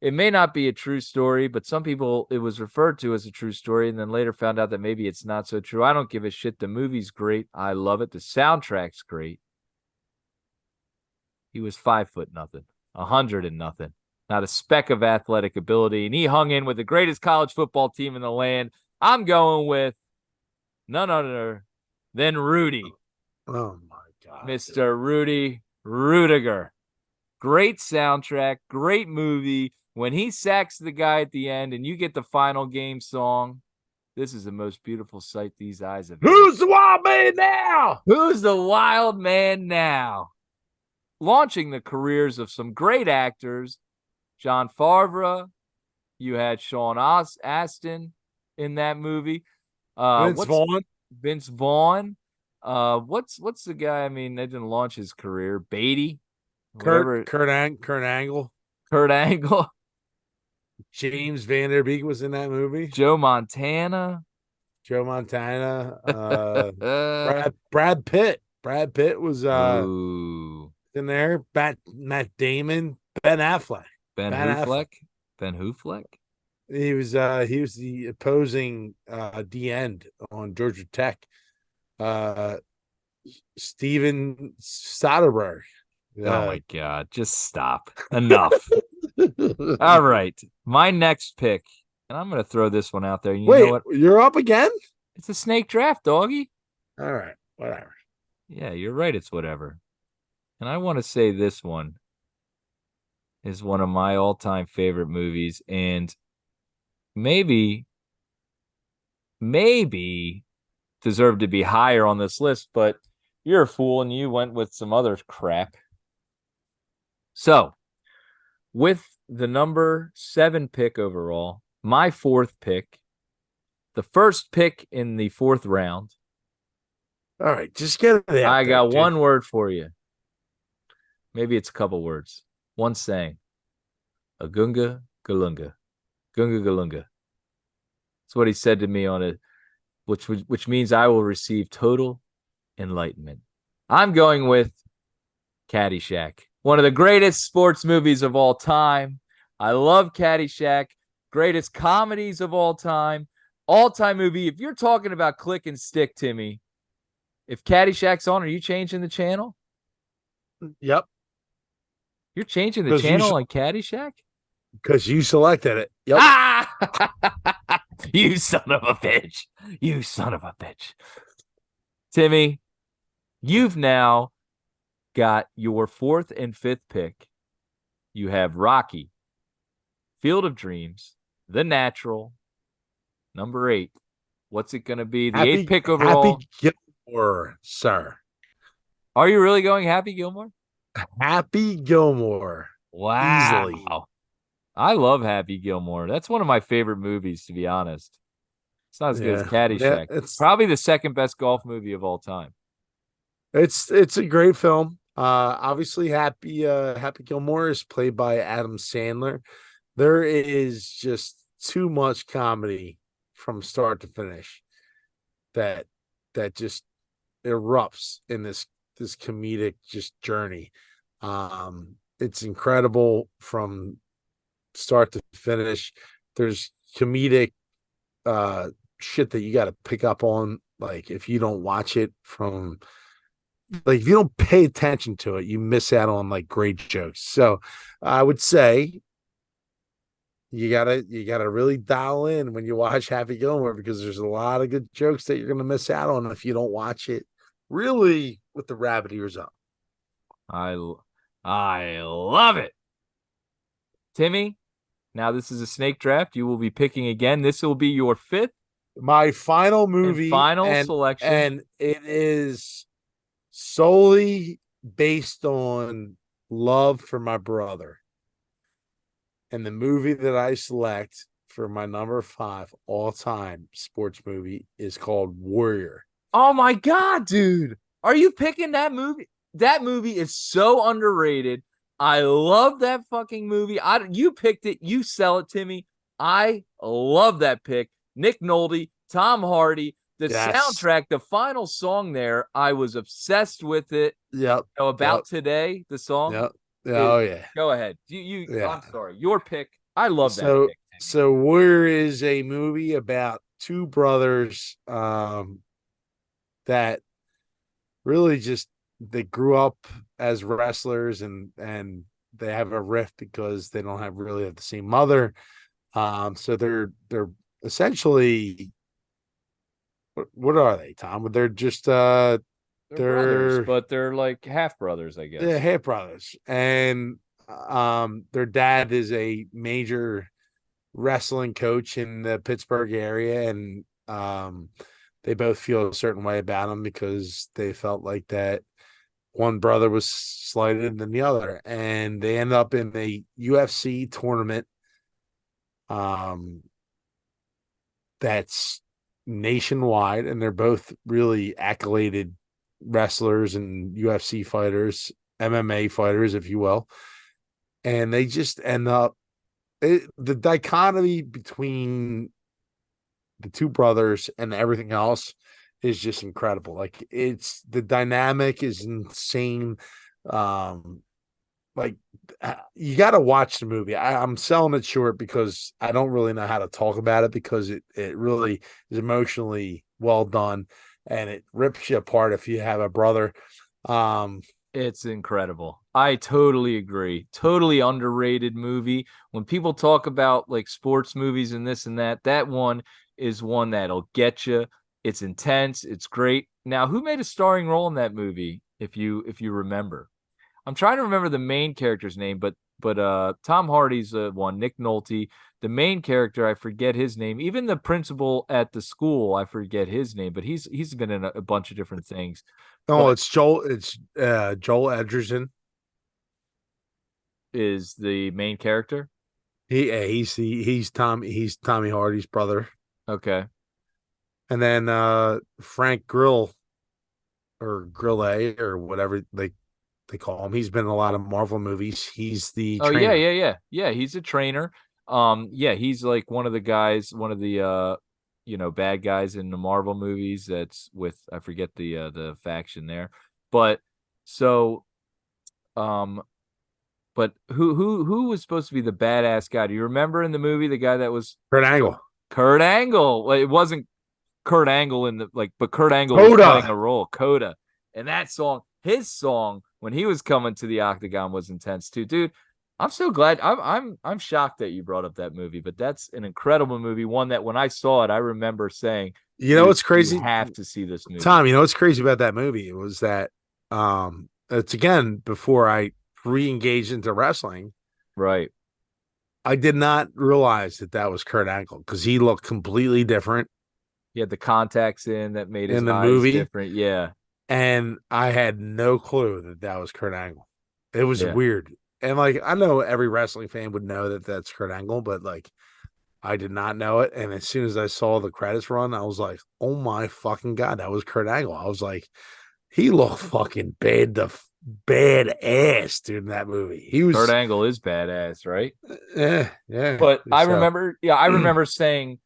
Speaker 1: It may not be a true story, but some people, it was referred to as a true story and then later found out that maybe it's not so true. I don't give a shit. The movie's great. I love it. The soundtrack's great. He was 5'0" 100 and nothing, not a speck of athletic ability. And he hung in with the greatest college football team in the land. I'm going with none other than Rudy.
Speaker 2: Oh my God.
Speaker 1: Mr. Rudy Rudiger. Great soundtrack, great movie. When he sacks the guy at the end and you get the final game song, this is the most beautiful sight these eyes have ever.
Speaker 2: Who's the wild man now?
Speaker 1: Who's the wild man now? Launching the careers of some great actors. John Favreau. You had Sean Astin in that movie.
Speaker 2: Vince Vaughn.
Speaker 1: Vince Vaughn. What's the guy? I mean, they didn't launch his career. Beatty.
Speaker 2: Kurt Angle.
Speaker 1: Kurt Angle.
Speaker 2: James Van Der Beek was in that movie.
Speaker 1: Joe Montana.
Speaker 2: Brad Pitt. Brad Pitt was in there. Matt Damon. Ben Affleck.
Speaker 1: Ben Affleck. Ben Affleck.
Speaker 2: He was the opposing D end on Georgia Tech. Steven Soderbergh.
Speaker 1: Oh my God, just stop. Enough. All right. My next pick, and I'm going to throw this one out there. You know what?
Speaker 2: You're up again?
Speaker 1: It's a snake draft, doggy.
Speaker 2: All right, whatever.
Speaker 1: Yeah, you're right. It's whatever. And I want to say this one is one of my all-time favorite movies, and maybe deserved to be higher on this list, but you're a fool and you went with some other crap. So, with the number 7 pick overall, my fourth pick, the first pick in the fourth round,
Speaker 2: All right, just get it out
Speaker 1: I
Speaker 2: there,
Speaker 1: got
Speaker 2: dude.
Speaker 1: one word for you. Maybe it's a couple words. One saying, Agunga Galunga. Gunga Galunga. That's what he said to me on it, which means I will receive total enlightenment. I'm going with Caddyshack, one of the greatest sports movies of all time. I love Caddyshack, greatest comedies of all time movie. If you're talking about click and stick, Timmy, if Caddyshack's on, are you changing the channel?
Speaker 2: Yep,
Speaker 1: You're changing the
Speaker 2: because
Speaker 1: channel on Caddyshack?
Speaker 2: you selected it. Yep.
Speaker 1: Ah! You son of a bitch. You son of a bitch. Timmy, you've now got your fourth and fifth pick. You have Rocky, Field of Dreams, The Natural, number 8. What's it going to be? The eighth pick overall.
Speaker 2: Happy Gilmore, sir.
Speaker 1: Are you really going Happy Gilmore?
Speaker 2: Happy Gilmore, easily.
Speaker 1: Wow. I love Happy Gilmore. That's one of my favorite movies, to be honest. It's not as good as
Speaker 2: Yeah.
Speaker 1: Caddyshack. Probably the second best golf movie of all time.
Speaker 2: It's a great film. Obviously, Happy Gilmore is played by Adam Sandler. There is just too much comedy from start to finish that just erupts in this comedic just journey. It's incredible from start to finish. There's comedic uh shit that you got to pick up on, like if you don't watch it from, like if you don't pay attention to it, you miss out on like great jokes. So I would say you gotta really dial in when you watch Happy Gilmore, because there's a lot of good jokes that you're gonna miss out on if you don't watch it really with the rabbit ears up.
Speaker 1: I I love it. Timmy, now this is a snake draft. You will be picking again. This will be your fifth
Speaker 2: My final
Speaker 1: and
Speaker 2: movie,
Speaker 1: final selection.
Speaker 2: and it is solely based on love for my brother. And the movie that I select for my number 5 all time sports movie is called Warrior.
Speaker 1: Oh my God, dude. Are you picking that movie? That movie is so underrated. I love that fucking movie. You picked it. You sell it to me. I love that pick. Nick Nolte, Tom Hardy, the
Speaker 2: Yes.
Speaker 1: soundtrack, the final song there. I was obsessed with it.
Speaker 2: Yep.
Speaker 1: About
Speaker 2: Yep.
Speaker 1: today, the song.
Speaker 2: Yep.
Speaker 1: It,
Speaker 2: Oh yeah.
Speaker 1: Go ahead. You.
Speaker 2: Yeah.
Speaker 1: I'm sorry. Your pick. I love that
Speaker 2: So
Speaker 1: pick, Timmy.
Speaker 2: so Warrior is a movie about two brothers that really just they grew up as wrestlers, and they have a rift because they don't have the same mother. So they're essentially, what are they, Tom? They're just
Speaker 1: They're brothers,
Speaker 2: they're
Speaker 1: but they're like half brothers, I
Speaker 2: they're
Speaker 1: guess.
Speaker 2: half brothers, and their dad is a major wrestling coach in the Pittsburgh area, and they both feel a certain way about him because they felt like that one brother was slighted than the other, and they end up in a UFC tournament um that's nationwide, and they're both really accoladed wrestlers and UFC fighters, MMA fighters, if you will. And they just end up the dichotomy between the two brothers and everything else is just incredible. Like it's the dynamic is insane. Um, like you got to watch the movie. I'm selling it short because I don't really know how to talk about it, because it really is emotionally well done, and it rips you apart if you have a brother. Um,
Speaker 1: It's incredible. I totally agree. Totally underrated movie. When people talk about like sports movies and this and that, that one is one that'll get you. It's intense. It's great. Now, who made a starring role in that movie? If you remember, I'm trying to remember the main character's name, but Tom Hardy's one. Nick Nolte. The main character, I forget his name. Even the principal at the school, I forget his name. But he's been in a bunch of different things.
Speaker 2: oh,
Speaker 1: But
Speaker 2: it's Joel. It's Joel Edgerton.
Speaker 1: is the main character.
Speaker 2: He's Tommy Hardy's brother.
Speaker 1: Okay.
Speaker 2: And then Frank Grill or Grille or whatever they call him. He's been in a lot of Marvel movies. He's the
Speaker 1: Oh yeah,
Speaker 2: trainer.
Speaker 1: yeah, yeah. Yeah, he's a trainer. Yeah, he's like one of the guys, one of the bad guys in the Marvel movies that's with I forget the faction there. But so um but who was supposed to be the badass guy? Do you remember in the movie the guy that was
Speaker 2: Kurt Angle.
Speaker 1: Kurt Angle? Well, it wasn't Kurt Angle but Kurt Angle was playing
Speaker 2: Coda.
Speaker 1: a role, Coda. And that song, his song when he was coming to the Octagon was intense too, dude. I'm so glad. I'm shocked that you brought up that movie, but that's an incredible movie. One that when I saw it, I remember saying,
Speaker 2: You know
Speaker 1: "Dude,
Speaker 2: what's
Speaker 1: you
Speaker 2: crazy?
Speaker 1: have to see this movie."
Speaker 2: Tom, you know what's crazy about that movie? It was that it's again before I re-engaged into wrestling.
Speaker 1: Right.
Speaker 2: I did not realize that that was Kurt Angle because he looked completely different
Speaker 1: He had the contacts in that made his
Speaker 2: in the
Speaker 1: eyes
Speaker 2: movie,
Speaker 1: different. Yeah.
Speaker 2: and I had no clue that that was Kurt Angle. It was
Speaker 1: Yeah.
Speaker 2: weird, and like I know every wrestling fan would know that that's Kurt Angle, but like I did not know it. And as soon as I saw the credits run, I was like, "Oh my fucking god, that was Kurt Angle!" I was like, he looked fucking bad ass, dude, in that movie. He
Speaker 1: Kurt
Speaker 2: was,
Speaker 1: Angle is badass, right?
Speaker 2: yeah.
Speaker 1: But I
Speaker 2: So,
Speaker 1: remember, yeah, I remember saying,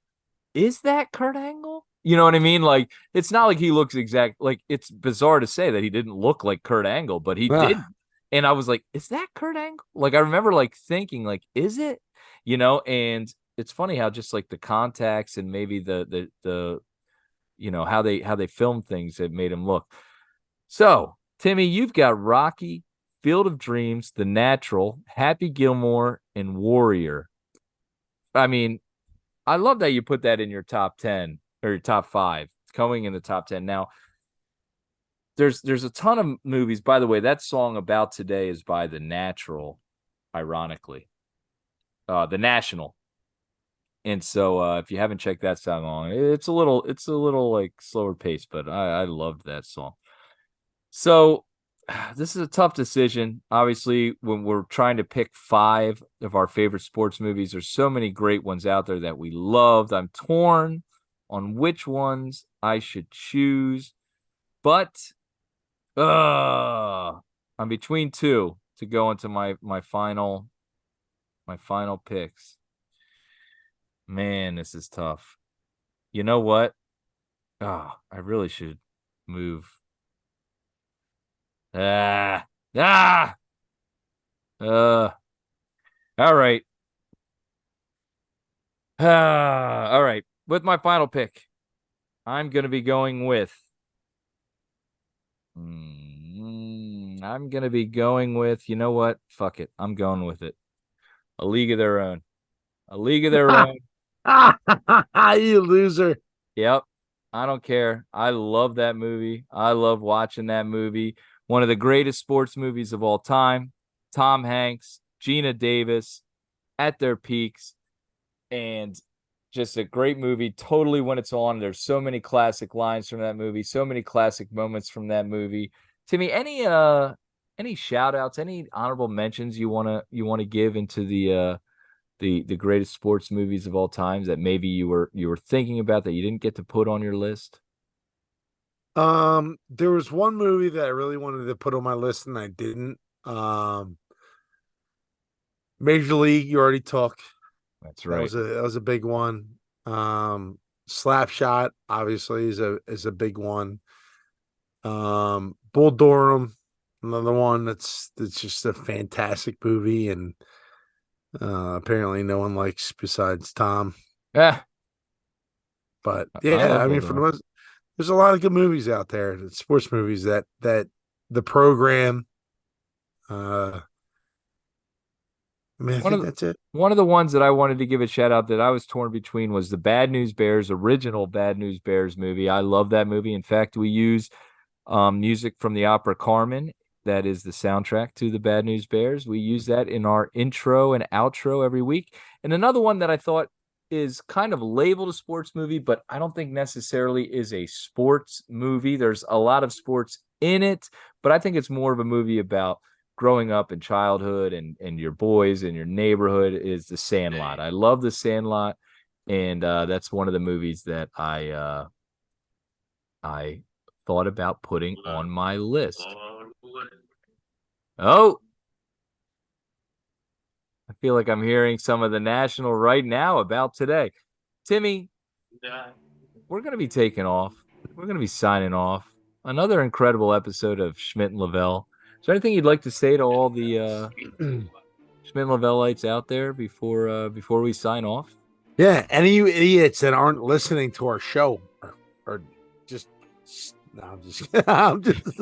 Speaker 1: is that Kurt Angle? You know what I mean? Like, it's not like he looks exact. Like, it's bizarre to say that he didn't look like Kurt Angle, but he did.
Speaker 2: ah,
Speaker 1: And I was like, is that Kurt Angle? Like, I remember like thinking, like, is it? And it's funny how just like the contacts and maybe how they film things that made him look. So, Timmy, you've got Rocky, Field of Dreams, The Natural, Happy Gilmore, and Warrior. I mean, I love that you put that in your top 10 or your top five. It's coming in the top 10. Now, there's a ton of movies. By the way, that song About Today is by The Natural, ironically. The National. And so if you haven't checked that song on, it's a little like slower pace, but I loved that song. So this is a tough decision. Obviously, when we're trying to pick five of our favorite sports movies, there's so many great ones out there that we loved. I'm torn on which ones I should choose, but I'm between two to go into my final picks. Man, this is tough. You know what? I really should move. Ah, ah, uh, all right. All right. With my final pick, I'm going to be going with. I'm going to be going with. You know what? Fuck it. I'm going with it. A League of Their Own. A League of Their Own.
Speaker 2: you loser.
Speaker 1: Yep. I don't care. I love that movie. I love watching that movie. One of the greatest sports movies of all time. Tom Hanks, Gina Davis at their peaks, and just a great movie. Totally when it's on. There's so many classic lines from that movie, so many classic moments from that movie. Timmy, any shout outs, any honorable mentions you wanna give into the greatest sports movies of all times that maybe you were thinking about that you didn't get to put on your list?
Speaker 2: There was one movie that I really wanted to put on my list and I didn't. Major League, you already took.
Speaker 1: That's
Speaker 2: That
Speaker 1: right.
Speaker 2: was a big one. Slapshot obviously is a big one. Bull Durham, another one that's just a fantastic movie, and apparently no one likes besides Tom.
Speaker 1: Yeah,
Speaker 2: But
Speaker 1: I
Speaker 2: yeah,
Speaker 1: love
Speaker 2: I mean, for the
Speaker 1: Bulldog.
Speaker 2: most, there's a lot of good movies out there, sports movies that the program. Uh, I mean, I
Speaker 1: One
Speaker 2: think
Speaker 1: of the
Speaker 2: that's it.
Speaker 1: one of the ones that I wanted to give a shout out that I was torn between was the Bad News Bears original Bad News Bears movie. I love that movie. In fact, we use music from the opera Carmen. That is the soundtrack to the Bad News Bears. We use that in our intro and outro every week. And another one that I thought is kind of labeled a sports movie, but I don't think necessarily is a sports movie. There's a lot of sports in it, but I think it's more of a movie about growing up in childhood and your boys and your neighborhood is The Sandlot. I love The Sandlot, and that's one of the movies that I thought about putting on my list. Oh, I feel like I'm hearing some of the national right now about today. Timmy, we're going to be taking off. We're going to be signing off. Another incredible episode of Schmidt and Lavelle. Is there anything you'd like to say to all the Schmidt and Lavelleites out there before we sign off?
Speaker 2: Yeah, any of you idiots that aren't listening to our show or just no, I'm just I'm just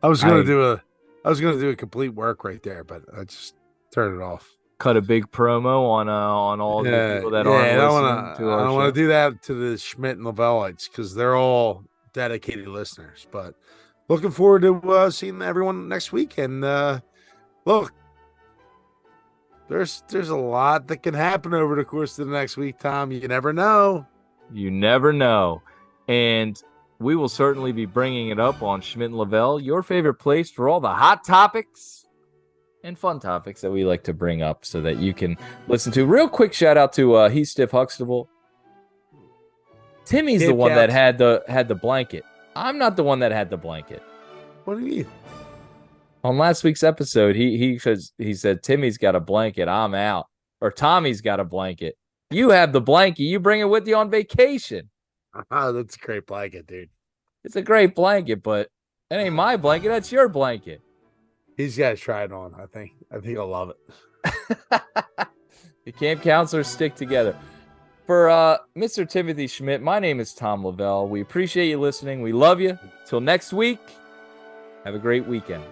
Speaker 2: I was gonna do a complete work right there, but I just turned it off.
Speaker 1: Cut a big promo on all the people that aren't listening to
Speaker 2: I
Speaker 1: our
Speaker 2: don't
Speaker 1: show.
Speaker 2: want to do that to the Schmidt and Lavelleites because they're all dedicated listeners. But looking forward to seeing everyone next week. And look, there's a lot that can happen over the course of the next week, Tom. You never know.
Speaker 1: You never know. And we will certainly be bringing it up on Schmidt and Lavelle, your favorite place for all the hot topics and fun topics that we like to bring up so that you can listen to. Real quick shout out to Heath Stiff Huxtable. Timmy's the one that had the blanket. I'm not the one that had the blanket.
Speaker 2: What do you mean?
Speaker 1: On last week's episode, he said Timmy's got a blanket, I'm out. Or Tommy's got a blanket. You have the blanket. You bring it with you on vacation.
Speaker 2: Oh, that's a great blanket, dude.
Speaker 1: It's a great blanket, but it ain't my blanket. That's your blanket.
Speaker 2: He's got to try it on. I think he'll love it.
Speaker 1: The camp counselors stick together. For Mr. Timothy Schmidt, my name is Tom Lavelle. We appreciate you listening. We love you. Till next week, have a great weekend.